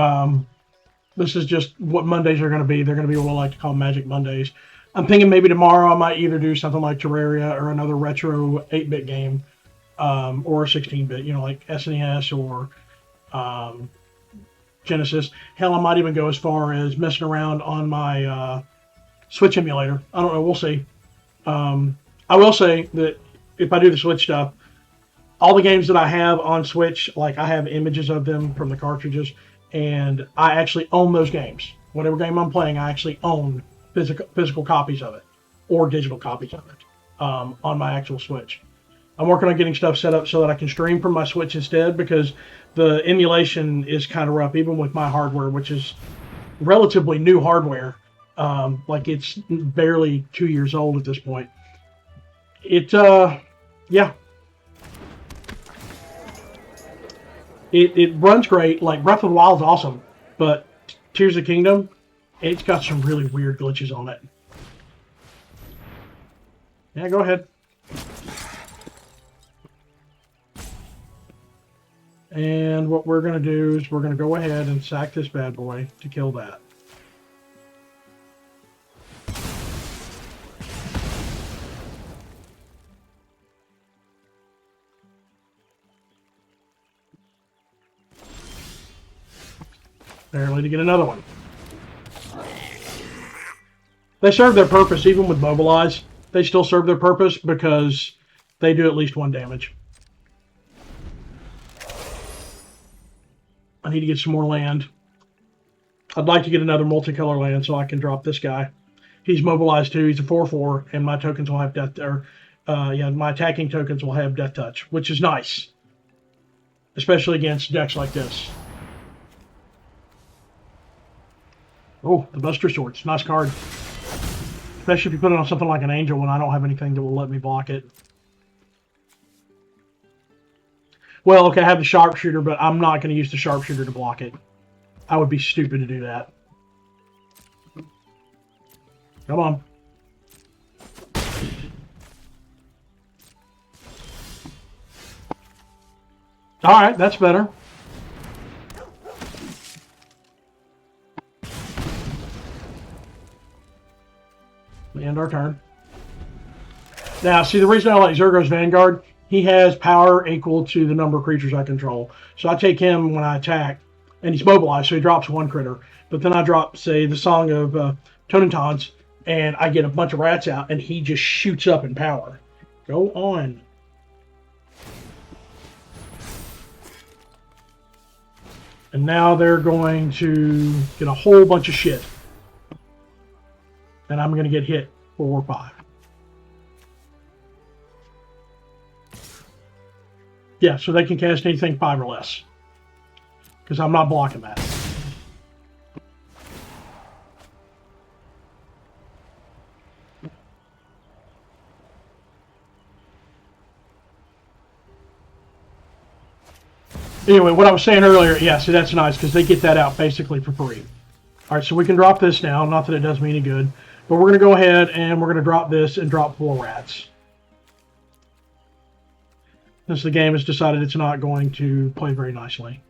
this is just what Mondays are going to be. They're going to be what I like to call Magic Mondays. I'm thinking maybe tomorrow I might either do something like Terraria or another retro 8-bit game, or 16-bit, like SNES or Genesis. Hell, I might even go as far as messing around on my Switch emulator. I don't know. We'll see. I will say that if I do the Switch stuff, all the games that I have on Switch, like I have images of them from the cartridges, and I actually own those games. Whatever game I'm playing, I actually own physical copies of it or digital copies of it on my actual Switch. I'm working on getting stuff set up so that I can stream from my Switch instead, because the emulation is kind of rough, even with my hardware, which is relatively new hardware. Like it's barely 2 years old at this point. Yeah. It runs great. Like Breath of the Wild is awesome, but Tears of the Kingdom, it's got some really weird glitches on it. Yeah, go ahead. And what we're going to do is we're going to go ahead and sack this bad boy to kill that. Barely to get another one. They serve their purpose, even with Mobilize. They still serve their purpose because they do at least 1 damage. I need to get some more land. I'd like to get another multicolor land so I can drop this guy. He's mobilized too. He's a 4/4, and my tokens will have death. My attacking tokens will have death touch, which is nice, especially against decks like this. Oh, the Buster Swords. Nice card. Especially if you put it on something like an Angel when I don't have anything that will let me block it. Well, okay, I have the Sharpshooter, but I'm not going to use the Sharpshooter to block it. I would be stupid to do that. Come on. Alright, that's better. We end our turn. Now, see, the reason I like Zergo's Vanguard, he has power equal to the number of creatures I control. So I take him when I attack, and he's mobilized, so he drops 1 critter. But then I drop, say, the Song of Tonantons, and I get a bunch of rats out, and he just shoots up in power. Go on. And now they're going to get a whole bunch of shit. And I'm going to get hit 4 or 5. Yeah, so they can cast anything 5 or less. Because I'm not blocking that. Anyway, what I was saying earlier, yeah, see, that's nice because they get that out basically for free. All right, so we can drop this now. Not that it does me any good. But we're going to go ahead and we're going to drop this and drop 4 rats. Since the game has decided it's not going to play very nicely.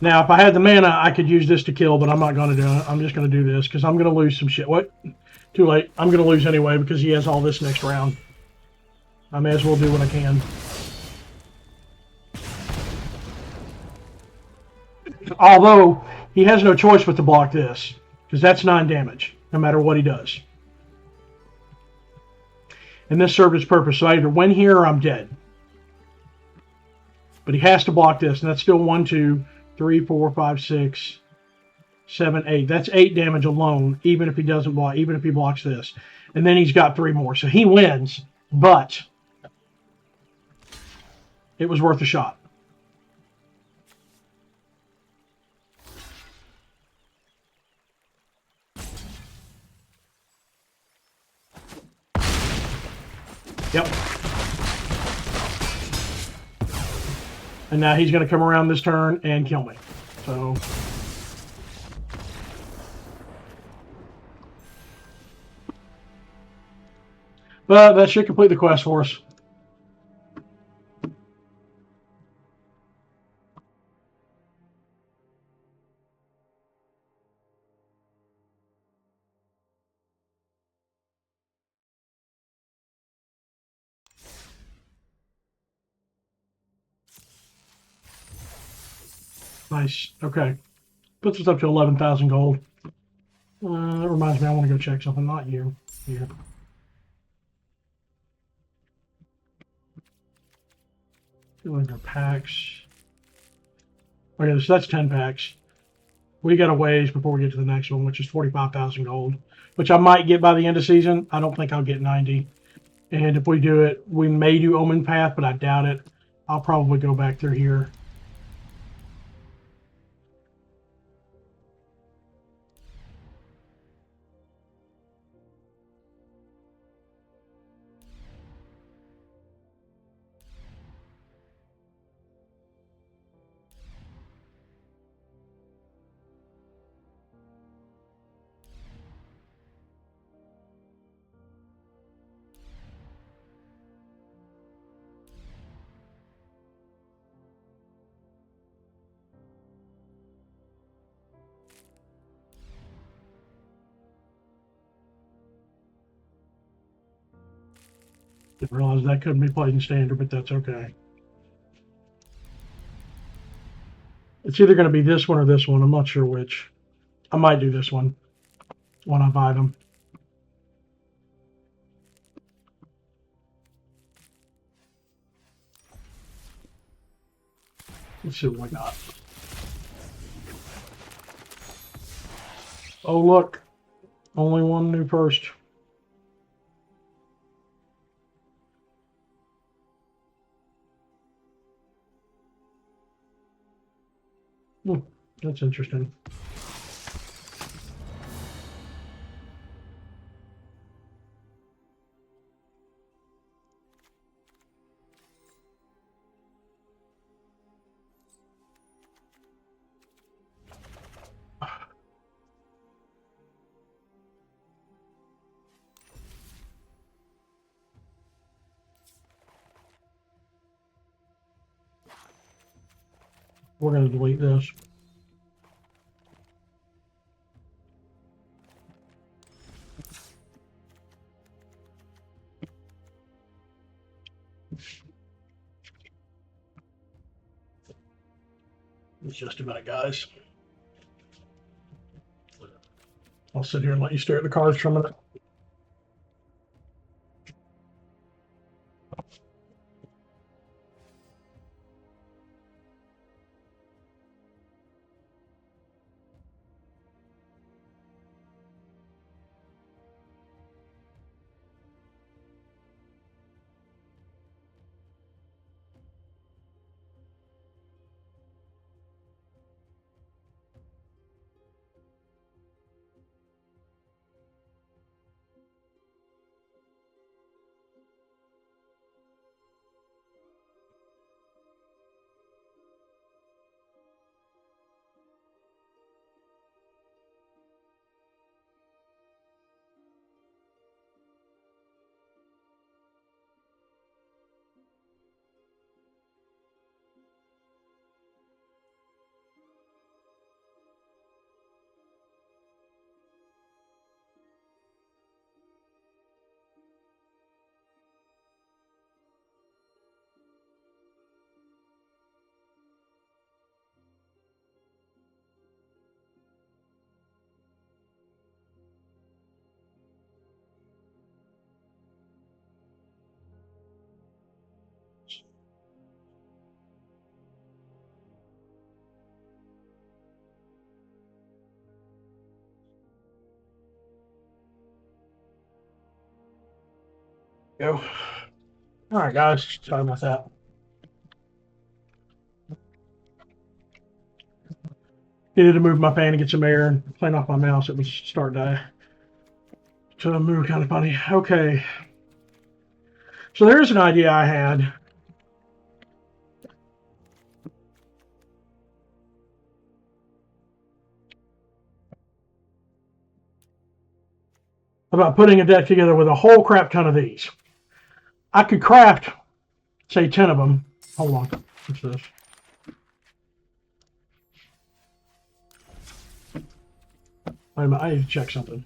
Now, if I had the mana, I could use this to kill, but I'm not going to do it. I'm just going to do this because I'm going to lose some shit. What? Too late. I'm going to lose anyway because he has all this next round. I may as well do what I can. Although, he has no choice but to block this because that's 9 damage, no matter what he does. And this served its purpose, so I either win here or I'm dead. But he has to block this, and that's still 1, 2, 3, 4, 5, 6, 7, 8. That's 8 damage alone, even if he doesn't block, even if he blocks this. And then he's got 3 more. So he wins, but it was worth a shot. Yep. And now he's going to come around this turn and kill me. So... But that should complete the quest for us. Nice. Okay. Puts us up to 11,000 gold. That reminds me, I want to go check something. Not you. Here. Go packs. Okay, so that's 10 packs. We got a ways before we get to the next one, which is 45,000 gold, which I might get by the end of season. I don't think I'll get 90. And if we do it, we may do Omen Path, but I doubt it. I'll probably go back through here. Didn't realize that couldn't be played in standard, but that's okay. It's either going to be this one or this one. I'm not sure which. I might do this one when I buy them. Let's see what we got. Oh, look. Only one new first. That's interesting. We're going to delete this. It's just a minute, guys. I'll sit here and let you stare at the cards for a minute. Go. All right, guys. Sorry about that. Needed to move my fan and get some air and clean off my mouse. It was starting to move kind of funny. Okay. So there's an idea I had. About putting a deck together with a whole crap ton of these. I could craft, say, 10 of them. Hold on. What's this? Wait a minute. I need to check something.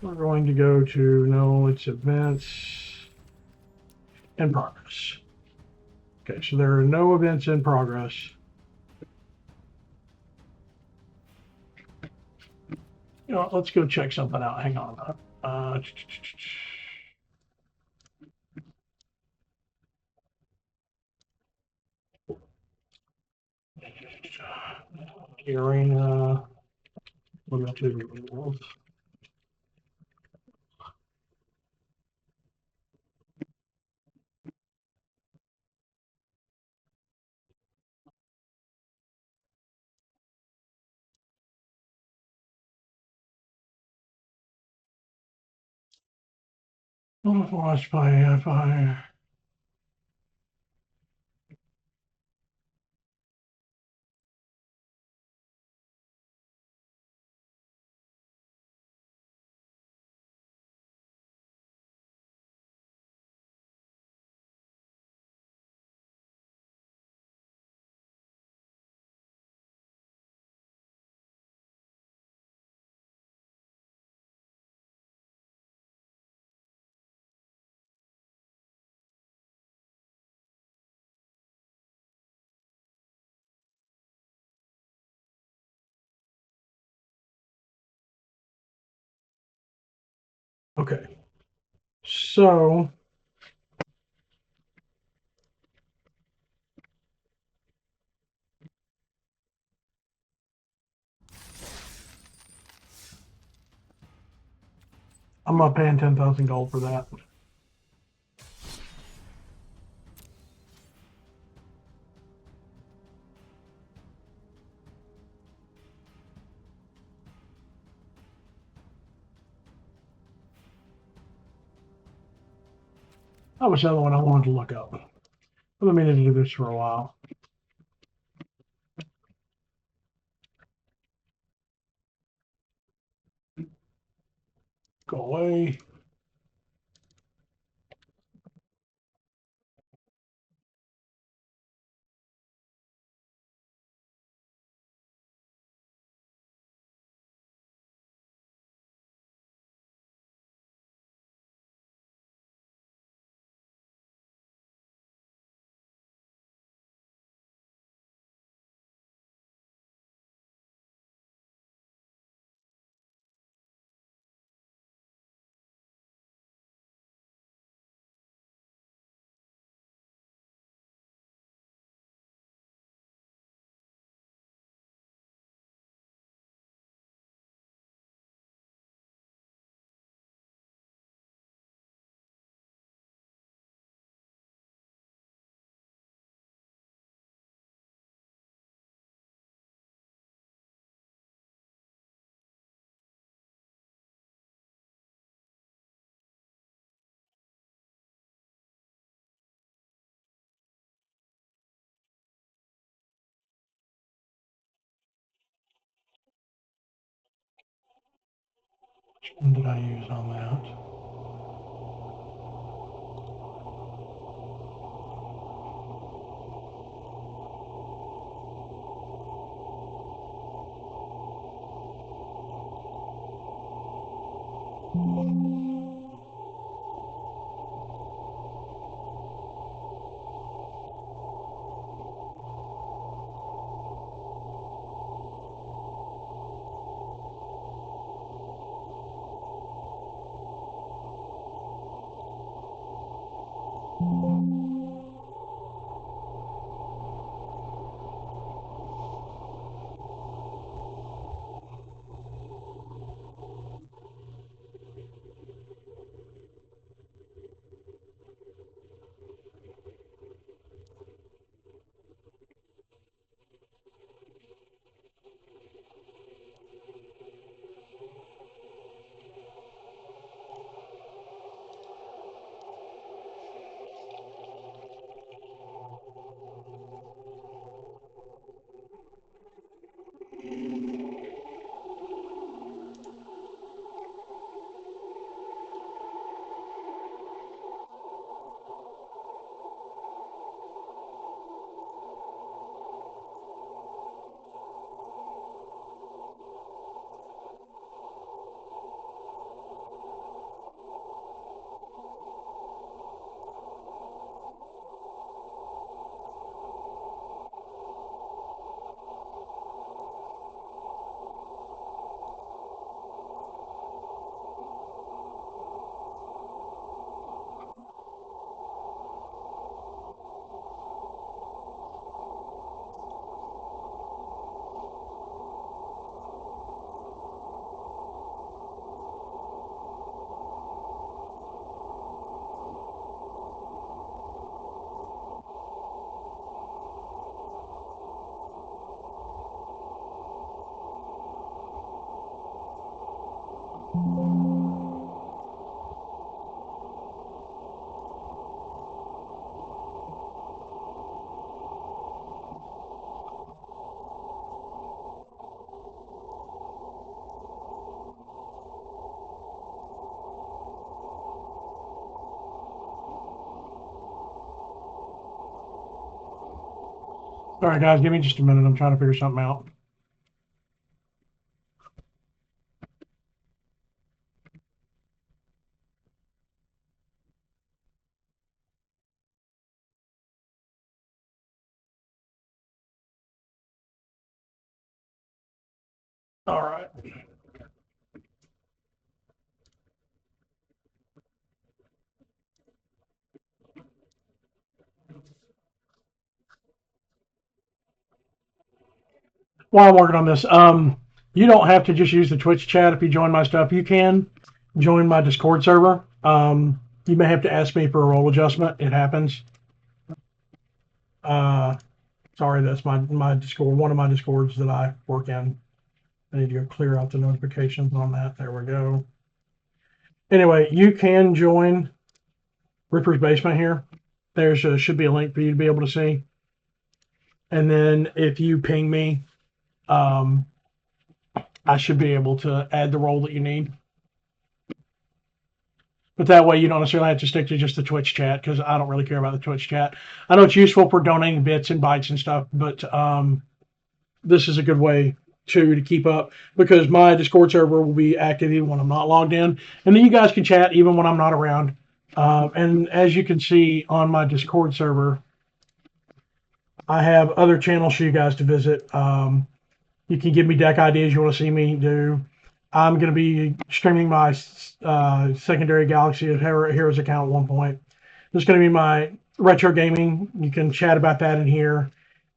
We're going to go to, no, it's events in progress. Okay, so there are no events in progress. You know what, let's go check something out. Hang on. Arena. What about the watch by Okay. So I'm not paying 10,000 gold for that. That was the other one I wanted to look up. I've been meaning to do this for a while. Go away. Which one did I use on that? All right, guys, give me just a minute. I'm trying to figure something out. All right. While I'm working on this, you don't have to just use the Twitch chat if you join my stuff. You can join my Discord server. You may have to ask me for a role adjustment. It happens. Sorry, that's my Discord, one of my Discords that I work in. I need to go clear out the notifications on that. There we go. Anyway, you can join Ripper's Basement here. There's should be a link for you to be able to see. And then if you ping me, I should be able to add the role that you need. But that way you don't necessarily have to stick to just the Twitch chat because I don't really care about the Twitch chat. I know it's useful for donating bits and bytes and stuff, but this is a good way to keep up because my Discord server will be active even when I'm not logged in. And then you guys can chat even when I'm not around. And as you can see on my Discord server, I have other channels for you guys to visit. You can give me deck ideas you want to see me do. I'm going to be streaming my secondary Galaxy of Heroes account at one point. This is going to be my retro gaming. You can chat about that in here.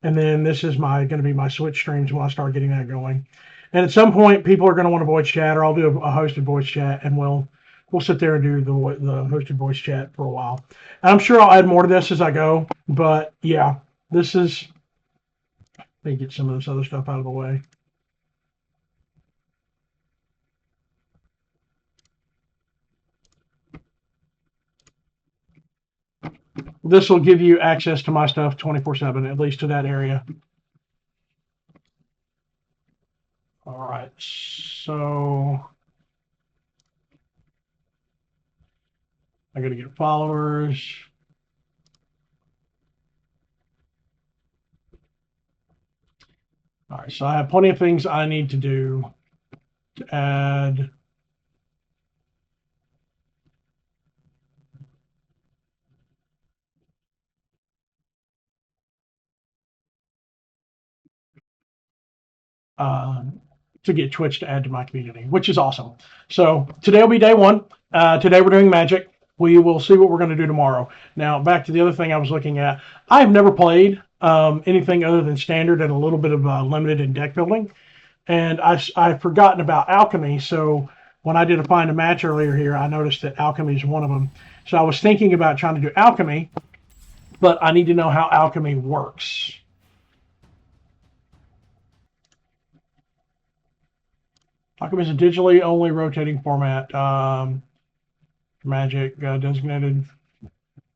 And then this is going to be my Switch streams when I start getting that going. And at some point, people are going to want a voice chat, or I'll do a hosted voice chat, and we'll sit there and do the hosted voice chat for a while. And I'm sure I'll add more to this as I go. But yeah, this is. Let me get some of this other stuff out of the way. This will give you access to my stuff 24/7, at least to that area. All right, so I got to get followers. All right, so I have plenty of things I need to do to add. To get Twitch to add to my community, which is awesome. So today will be day one. Today we're doing Magic. We will see what we're going to do tomorrow. Now back to the other thing I was looking at. I've never played anything other than Standard and a little bit of Limited and deck building. And I've forgotten about Alchemy. So when I did a find a match earlier here, I noticed that Alchemy is one of them. So I was thinking about trying to do Alchemy, but I need to know how Alchemy works. Alchemy is a digitally only rotating format. Magic designated,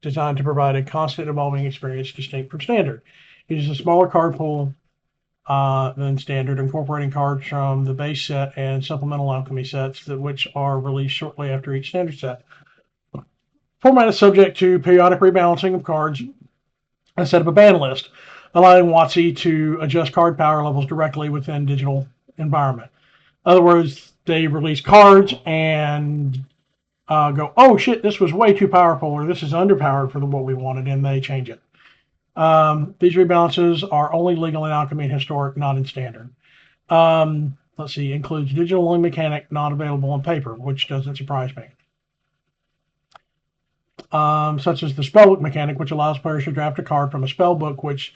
designed to provide a constant evolving experience distinct from Standard. It is a smaller card pool than standard, incorporating cards from the base set and supplemental alchemy sets, which are released shortly after each standard set. Format is subject to periodic rebalancing of cards instead of a ban list, allowing WotC to adjust card power levels directly within digital environment. In other words, they release cards and go, oh shit, this was way too powerful, or this is underpowered for what we wanted, and they change it. These rebalances are only legal in Alchemy and Historic, not in Standard. Let's see, includes digital mechanic not available on paper, which doesn't surprise me. Such as the spellbook mechanic, which allows players to draft a card from a spellbook, which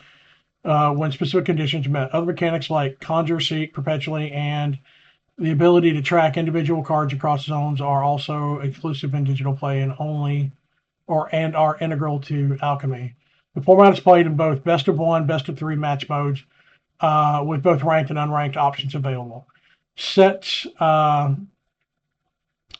when specific conditions are met. Other mechanics like Conjure, Seek, Perpetually, and the ability to track individual cards across zones are also exclusive in digital play and are integral to Alchemy. The format is played in both best of one, best of three match modes, with both ranked and unranked options available. Set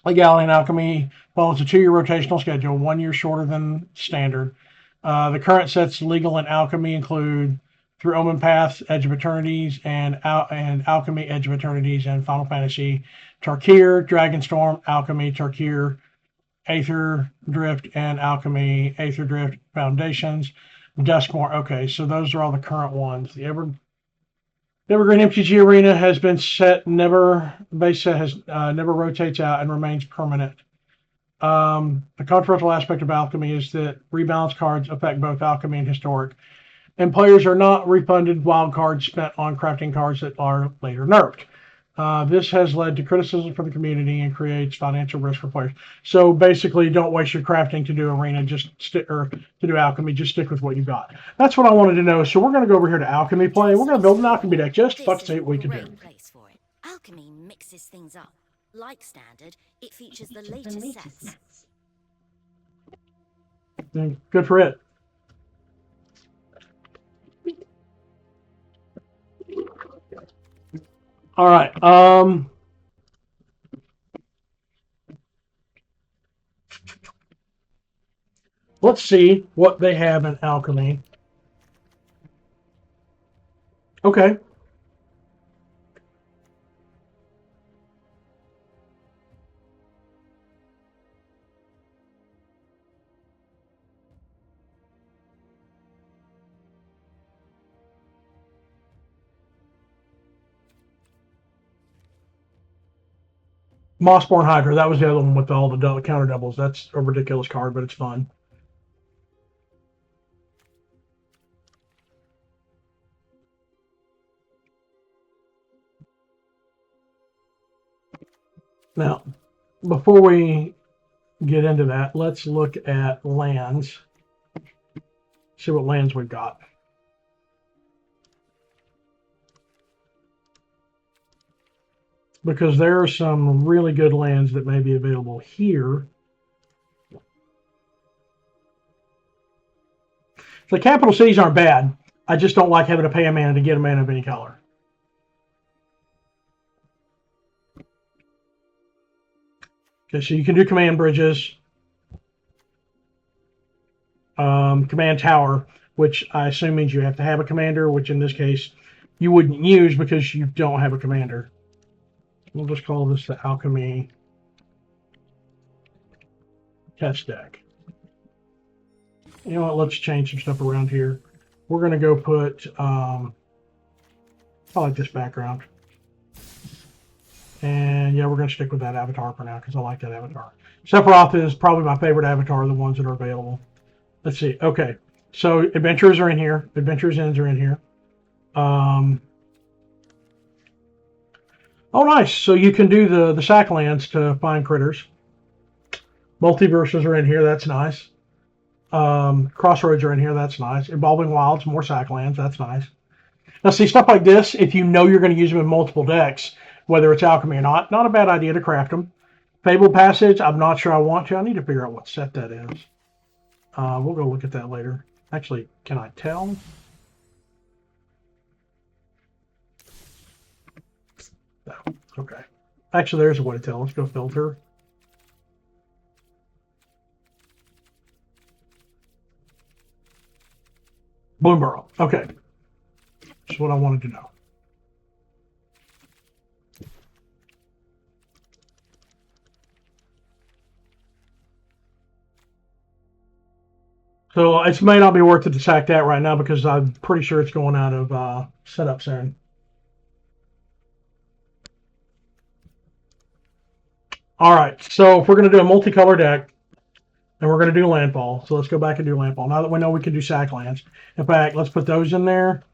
legality in Alchemy follows a 2-year rotational schedule, 1 year shorter than standard. The current sets legal in Alchemy include Through Omen Paths, Edge of Eternities, and Alchemy, Edge of Eternities, and Final Fantasy, Tarkir, Dragonstorm, Alchemy, Tarkir, Aether Drift, and Alchemy, Aether Drift Foundations, Duskmore. Okay, so those are all the current ones. The Evergreen MTG Arena has been set, base set has never rotates out and remains permanent. The controversial aspect of Alchemy is that rebalance cards affect both Alchemy and Historic, and players are not refunded wild cards spent on crafting cards that are later nerfed. This has led to criticism from the community and creates financial risk for players. So basically, don't waste your crafting to do Arena, or to do Alchemy. Just stick with what you got. That's what I wanted to know. So we're going to go over here to Alchemy play. We're going to build an Alchemy deck just to see what we can do. Place for it. Alchemy mixes things up. Like Standard, it features the latest sets. Good for it. All right. Let's see what they have in Alchemy. Okay. Mossborn Hydra. That was the other one with all the counter doubles. That's a ridiculous card, but it's fun. Now, before we get into that, let's look at lands. See what lands we've got. Because there are some really good lands that may be available here. The capital cities aren't bad. I just don't like having to pay a mana to get a mana of any color. Okay, so you can do command bridges, command tower, which I assume means you have to have a commander, which in this case you wouldn't use because you don't have a commander. We'll just call this the Alchemy test deck. You know what? Let's change some stuff around here. We're going to go put, I like this background. And yeah, we're going to stick with that avatar for now because I like that avatar. Sephiroth is probably my favorite avatar of the ones that are available. Let's see. Okay. So adventurers are in here. Adventurers ends are in here. Oh, nice. So you can do the sack lands to find critters. Multiverses are in here. That's nice. Crossroads are in here. That's nice. Evolving Wilds, more sack lands. That's nice. Now, see, stuff like this, if you know you're going to use them in multiple decks, whether it's Alchemy or not a bad idea to craft them. Fable Passage, I'm not sure I want to. I need to figure out what set that is. We'll go look at that later. Actually, can I tell? No. Okay. Actually, there's a way to tell. Let's go filter. Bloomborough. Okay. That's what I wanted to know. So it may not be worth it to sack that right now because I'm pretty sure it's going out of setup soon. All right, so if we're going to do a multicolor deck, and we're going to do landfall, so let's go back and do landfall. Now that we know we can do sack lands, in fact, let's put those in there.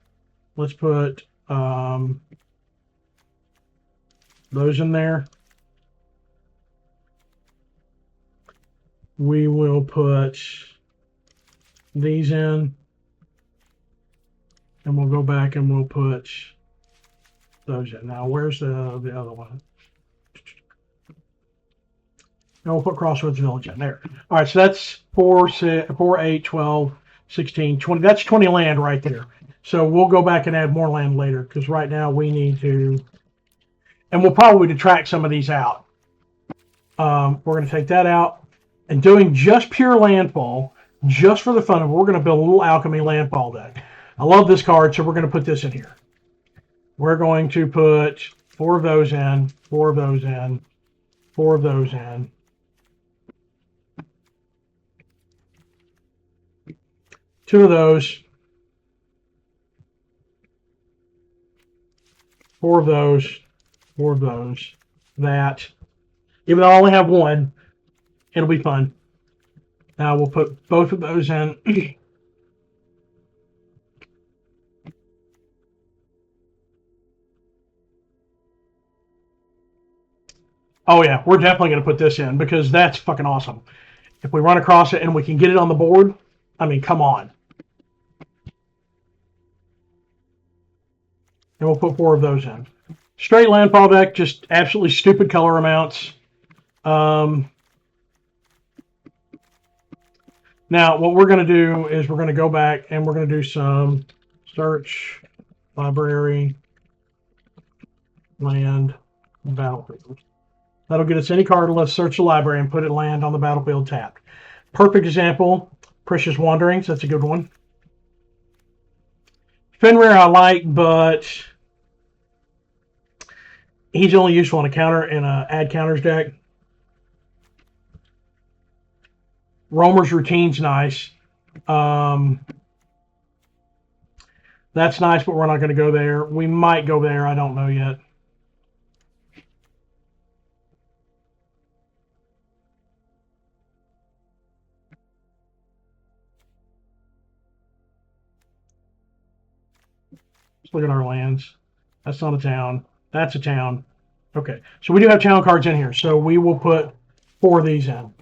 Let's put those in there. We will put these in, and we'll go back and we'll put those in. Now, where's the other one? And we'll put Crossroads Village in there. All right, so that's 4, 8, 12, 16, 20. That's 20 land right there. So we'll go back and add more land later because right now we need to, and we'll probably detract some of these out. We're going to take that out and doing just pure landfall, just for the fun of it, we're going to build a little alchemy landfall deck. I love this card, so we're going to put this in here. We're going to put 4 of those in, 4 of those in, 4 of those in. 2 of those, 4 of those, 4 of those, that. Even though I only have 1, it'll be fun. Now we'll put both of those in. Oh yeah, we're definitely going to put this in because that's fucking awesome. If we run across it and we can get it on the board, I mean, come on. And we'll put 4 of those in. Straight landfall deck, just absolutely stupid color amounts. Now, what we're going to do is we're going to go back and we're going to do some search, library, land, battlefield. That'll get us any card. Let's search the library and put it land on the battlefield tapped. Perfect example, Precious Wanderings. That's a good one. Fenrir I like, but he's only useful on a counter in a add counters deck. Roamer's Routine's nice. That's nice, but we're not going to go there. We might go there. I don't know yet. Let's look at our lands. That's not a town. That's a town. Okay, so we do have town cards in here. So we will put 4 of these in.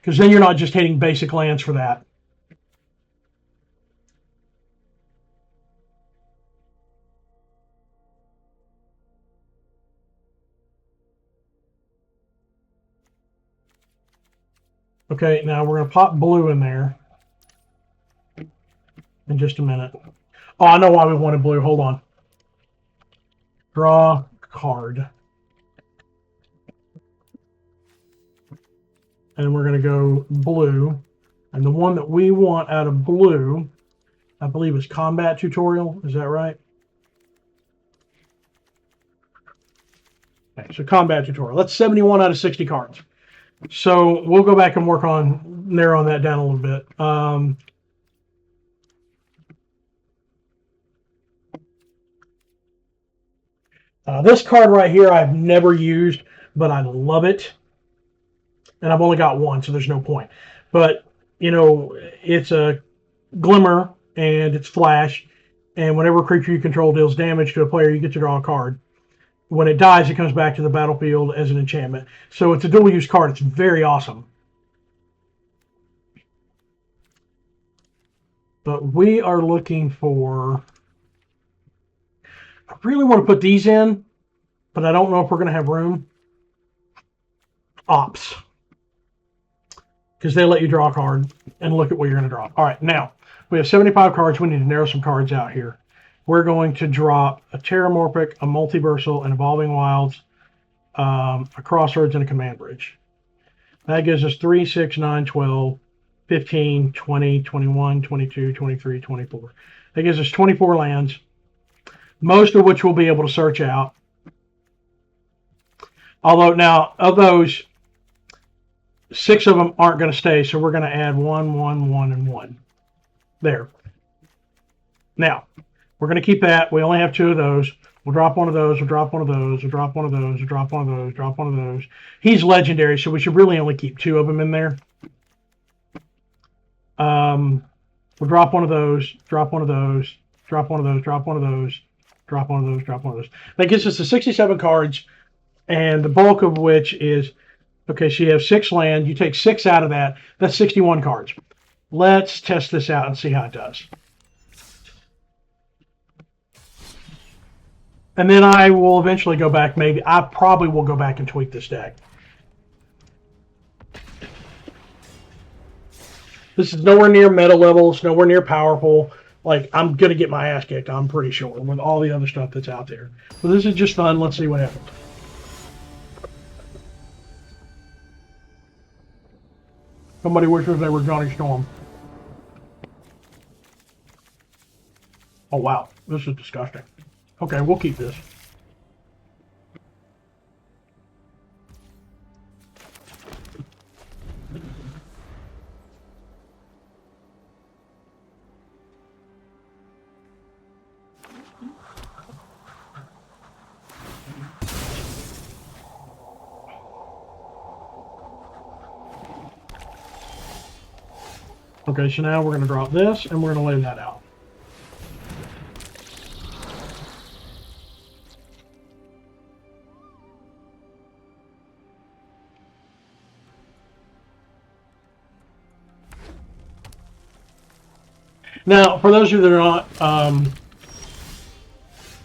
Because then you're not just hitting basic lands for that. Okay, now we're going to pop blue in there in just a minute. Oh, I know why we wanted blue. Hold on. Draw card. And we're going to go blue. And the one that we want out of blue, I believe, is Combat Tutorial. Is that right? Okay, so Combat Tutorial. That's 71 out of 60 cards. So we'll go back and work on narrowing that down a little bit. This card right here I've never used, but I love it. And I've only got 1, so there's no point. But, you know, it's a Glimmer, and it's Flash. And whenever a creature you control deals damage to a player, you get to draw a card. When it dies, it comes back to the battlefield as an enchantment. So it's a dual-use card. It's very awesome. But we are looking for... I really want to put these in, but I don't know if we're going to have room. Ops. Because they let you draw a card and look at what you're going to draw. All right, now, we have 75 cards. We need to narrow some cards out here. We're going to drop a Terramorphic, a Multiversal, an Evolving Wilds, a Crossroads, and a Command Bridge. That gives us 3, 6, 9, 12, 15, 20, 21, 22, 23, 24. That gives us 24 lands, most of which we'll be able to search out. Although now, of those, 6 of them aren't going to stay, so we're going to add 1, 1, 1, and 1. There. Now, we're going to keep that. We only have 2 of those. We'll drop one of those. We'll drop one of those. We'll drop one of those. We'll drop one of those. Drop one of those. He's legendary, so we should really only keep 2 of them in there. We'll drop one of those. Drop one of those. Drop one of those. Drop one of those. Drop one of those. Drop one of those. That gives us the 67 cards, and the bulk of which is, okay, so you have 6 land. You take 6 out of that. That's 61 cards. Let's test this out and see how it does. And then I will eventually go back. Maybe I probably will go back and tweak this deck. This is nowhere near meta level. It's nowhere near powerful. Like, I'm going to get my ass kicked, I'm pretty sure, with all the other stuff that's out there. But this is just fun. Let's see what happens. Somebody wishes they were Johnny Storm. Oh, wow. This is disgusting. Okay, we'll keep this. Okay, so now we're going to drop this, and we're going to lay that out. Now, for those of you that are not,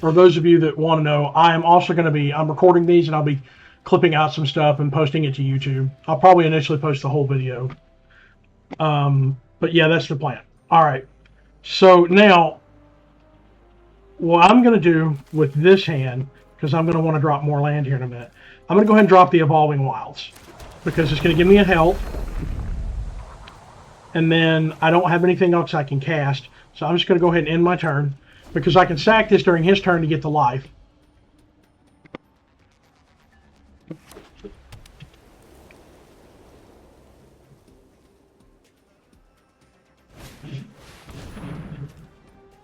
or those of you that want to know, I am also going to be, I'm recording these, and I'll be clipping out some stuff and posting it to YouTube. I'll probably initially post the whole video. But yeah, that's the plan. All right. So now, what I'm going to do with this hand, because I'm going to want to drop more land here in a minute, I'm going to go ahead and drop the Evolving Wilds, because it's going to give me a help. And then I don't have anything else I can cast, so I'm just going to go ahead and end my turn, because I can sack this during his turn to get the life.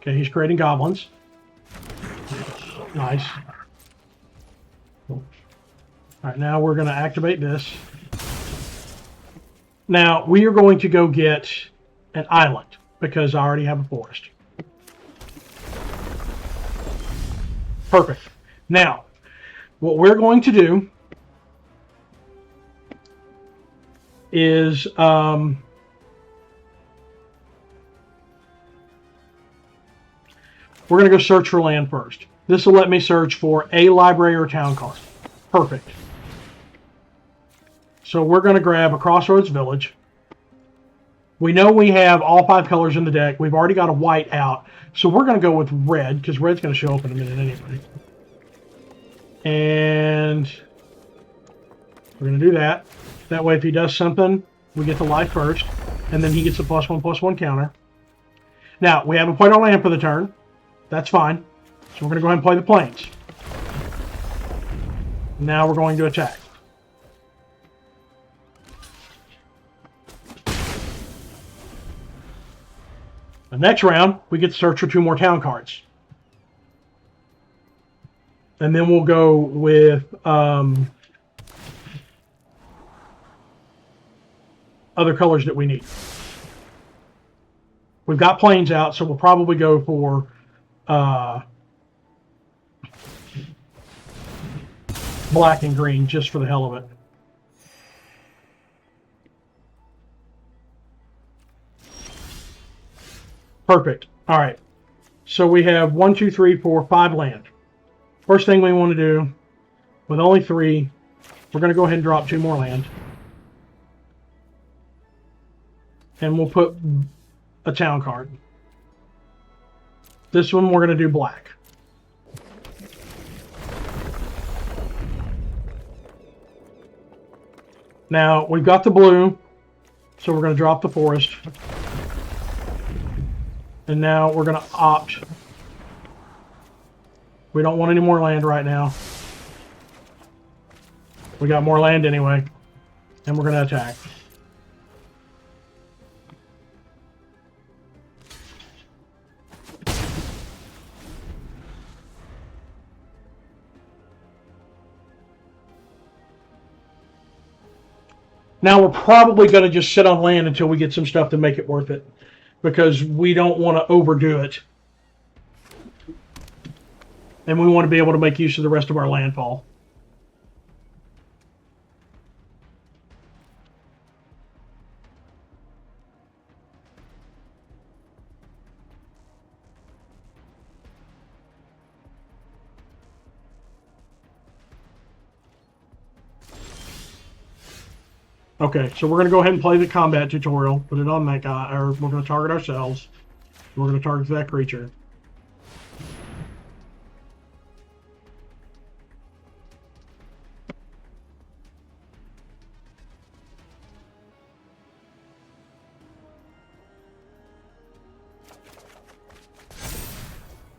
Okay, he's creating goblins. Nice. All right, now we're going to activate this. Now, we are going to go get an island, because I already have a forest. Perfect. Now, what we're going to do is... we're going to go search for land first. This will let me search for a library or town card. Perfect. So we're going to grab a Crossroads Village. We know we have all 5 colors in the deck. We've already got a white out. So we're going to go with red, because red's going to show up in a minute anyway. And we're going to do that. That way if he does something, we get the life first. And then he gets a +1/+1 counter. Now, we haven't played our land for the turn. That's fine. So we're going to go ahead and play the plains. Now we're going to attack. The next round, we get to search for 2 more town cards. And then we'll go with other colors that we need. We've got plains out, so we'll probably go for black and green just for the hell of it. Perfect. All right. So we have 1, 2, 3, 4, 5 land. First thing we want to do, with only 3, we're going to go ahead and drop 2 more land. And we'll put a town card. This one we're going to do black. Now, we've got the blue, so we're going to drop the forest. And now we're going to opt. We don't want any more land right now. We got more land anyway. And we're going to attack. Now we're probably going to just sit on land until we get some stuff to make it worth it, because we don't want to overdo it. And we want to be able to make use of the rest of our landfall. Okay, so we're going to go ahead and play the combat tutorial, put it on that guy, or we're going to target ourselves. We're going to target that creature.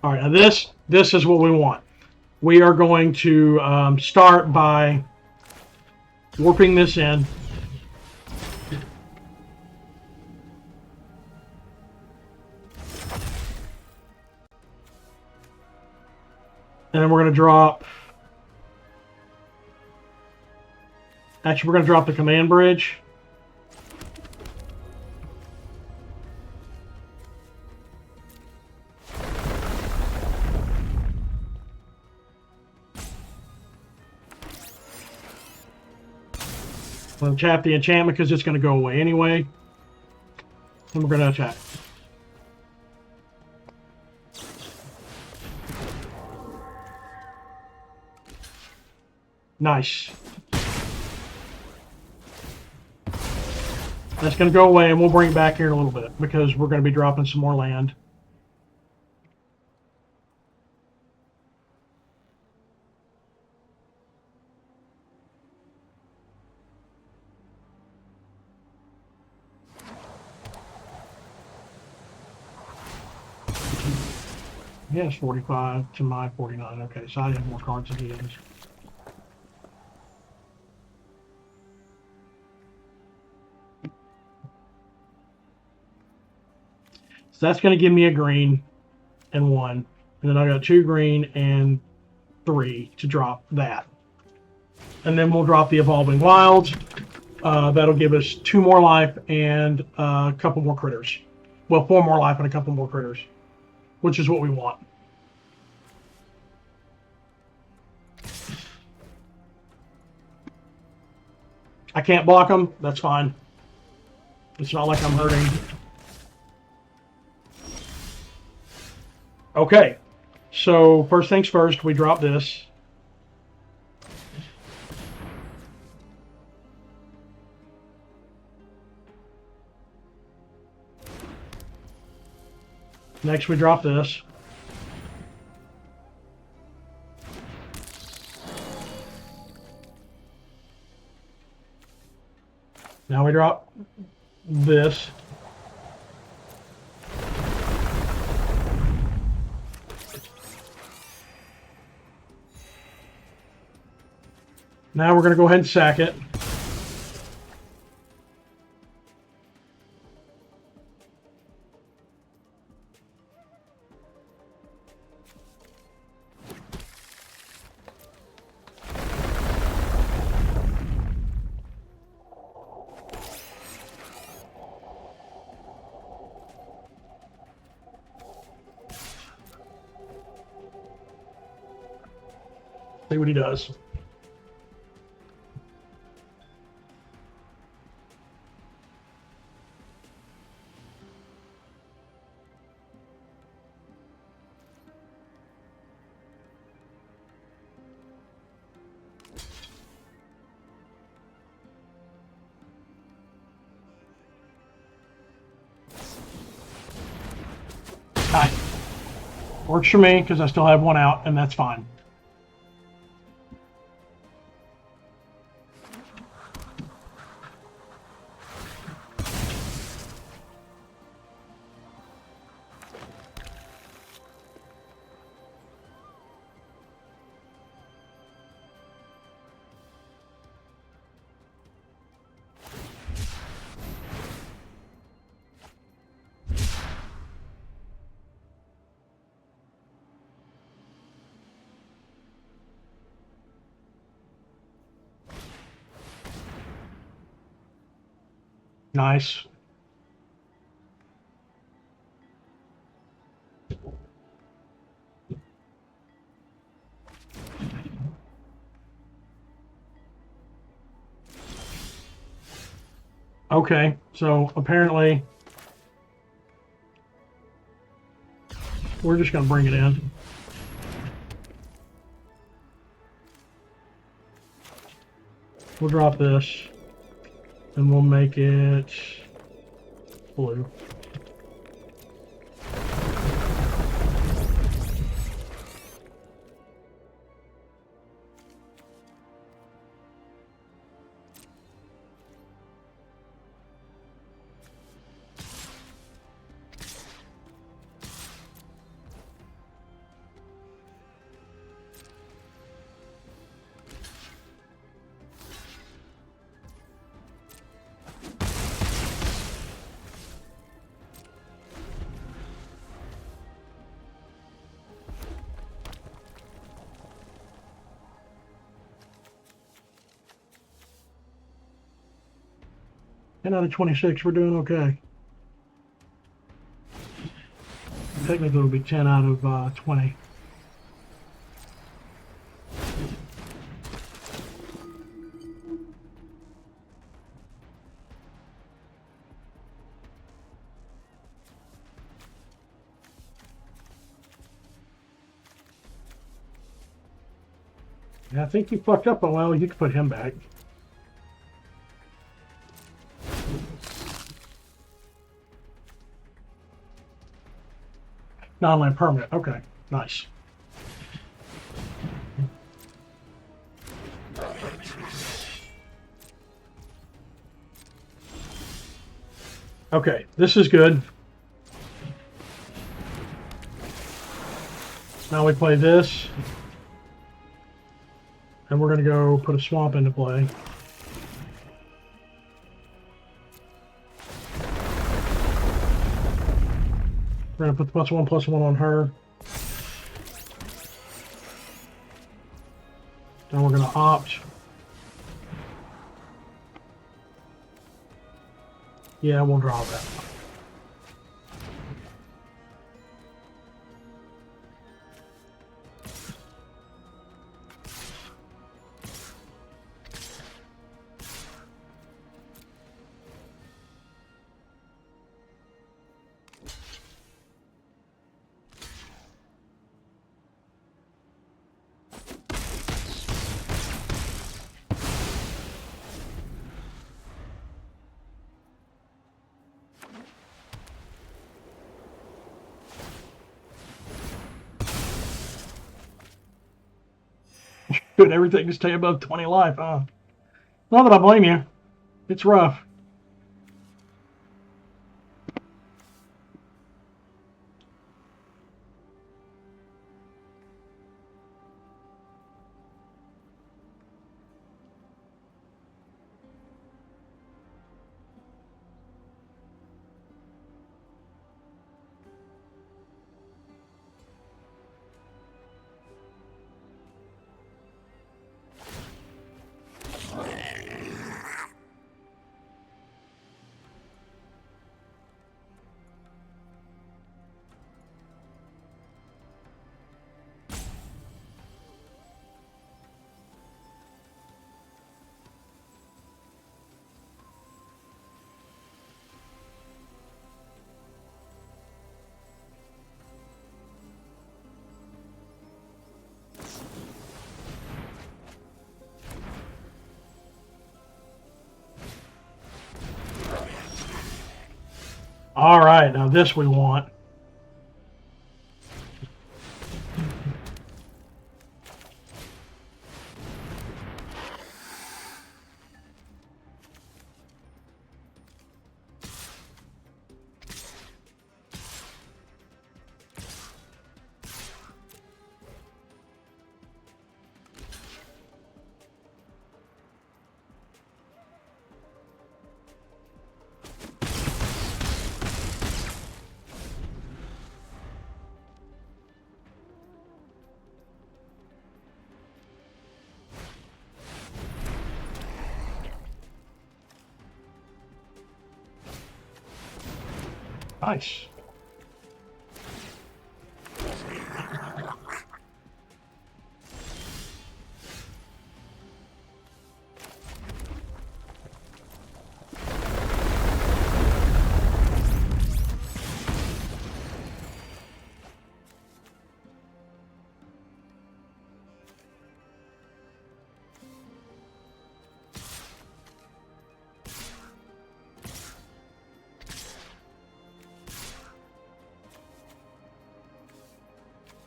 All right, now this is what we want. We are going to start by warping this in. And then we're going to drop... Actually, we're going to drop the command bridge. I'm going to tap the enchantment because it's going to go away anyway. And we're going to attack. Nice. That's going to go away, and we'll bring it back here in a little bit because we're going to be dropping some more land. He has 45 to my 49. Okay, so I have more cards than he has. So that's going to give me a green and 1. And then I got 2 green and 3 to drop that. And then we'll drop the Evolving Wilds. That'll give us 2 more life and a couple more critters. Well, 4 more life and a couple more critters, which is what we want. I can't block them. That's fine. It's not like I'm hurting. Okay. So first things first, we drop this. Next, we drop this. Now we drop this. Now we're going to go ahead and sack it. See what he does. Hi. Works for me because I still have 1 out, and that's fine. Nice. Okay, so apparently we're just going to bring it in. We'll drop this and we'll make it blue. Ten out of 26, we're doing okay. Technically, it'll be 10 out of 20. Yeah, I think you fucked up. Well, you can put him back. Non-land permanent. Okay, nice. Okay, this is good. Now we play this. And we're going to go put a swamp into play. We're going to put the +1/+1 on her. Then we're going to opt. Yeah, we'll draw that. Doing everything to stay above 20 life, huh? Not that I blame you. It's rough. All right, now this we want. Nice.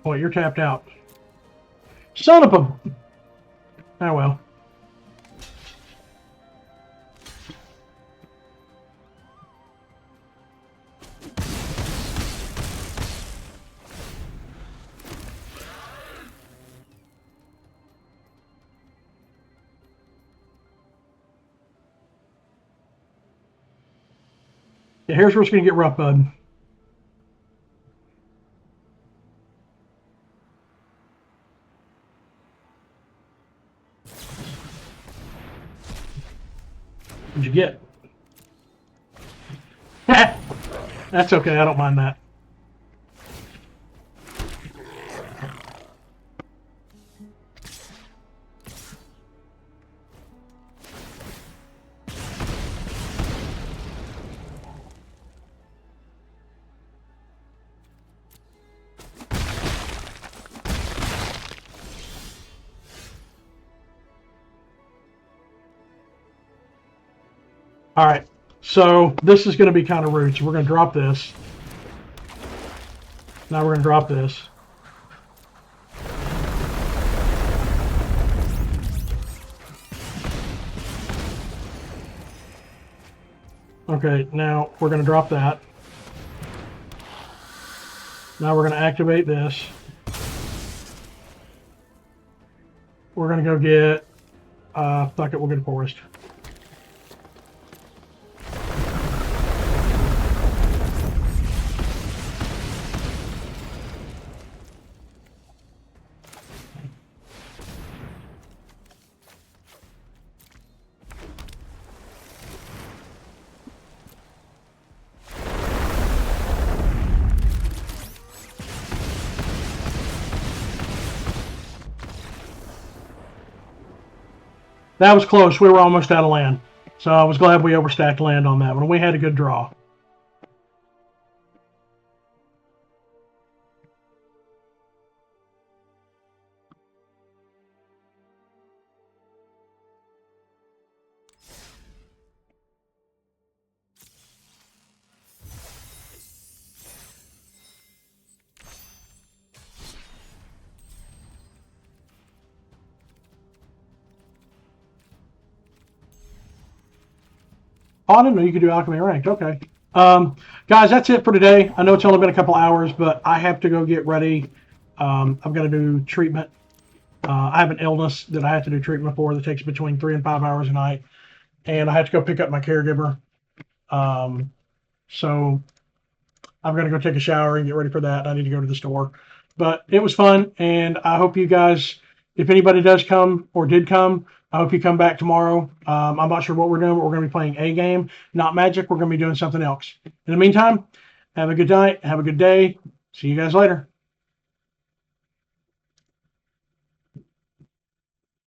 Boy, you're tapped out. Son of a... Oh, well. Yeah, here's where it's going to get rough, bud. What'd you get? That's okay. I don't mind that. All right, so this is going to be kind of rude. So we're going to drop this. Now we're going to drop this. Okay, now we're going to drop that. Now we're going to activate this. We're going to go get, fuck it, we'll get a forest. That was close. We were almost out of land. So I was glad we overstacked land on that one. We had a good draw. Oh, I didn't know you could do alchemy ranked. Okay. Guys, that's it for today. I know it's only been a couple hours, but I have to go get ready. I've got to do treatment. I have an illness that I have to do treatment for that takes between 3 and 5 hours a night. And I have to go pick up my caregiver. So I'm going to go take a shower and get ready for that. I need to go to the store. But it was fun, and I hope you guys, if anybody does come or did come, I hope you come back tomorrow. I'm not sure what we're doing, but we're going to be playing a game, not Magic. We're going to be doing something else. In the meantime, have a good night. Have a good day. See you guys later.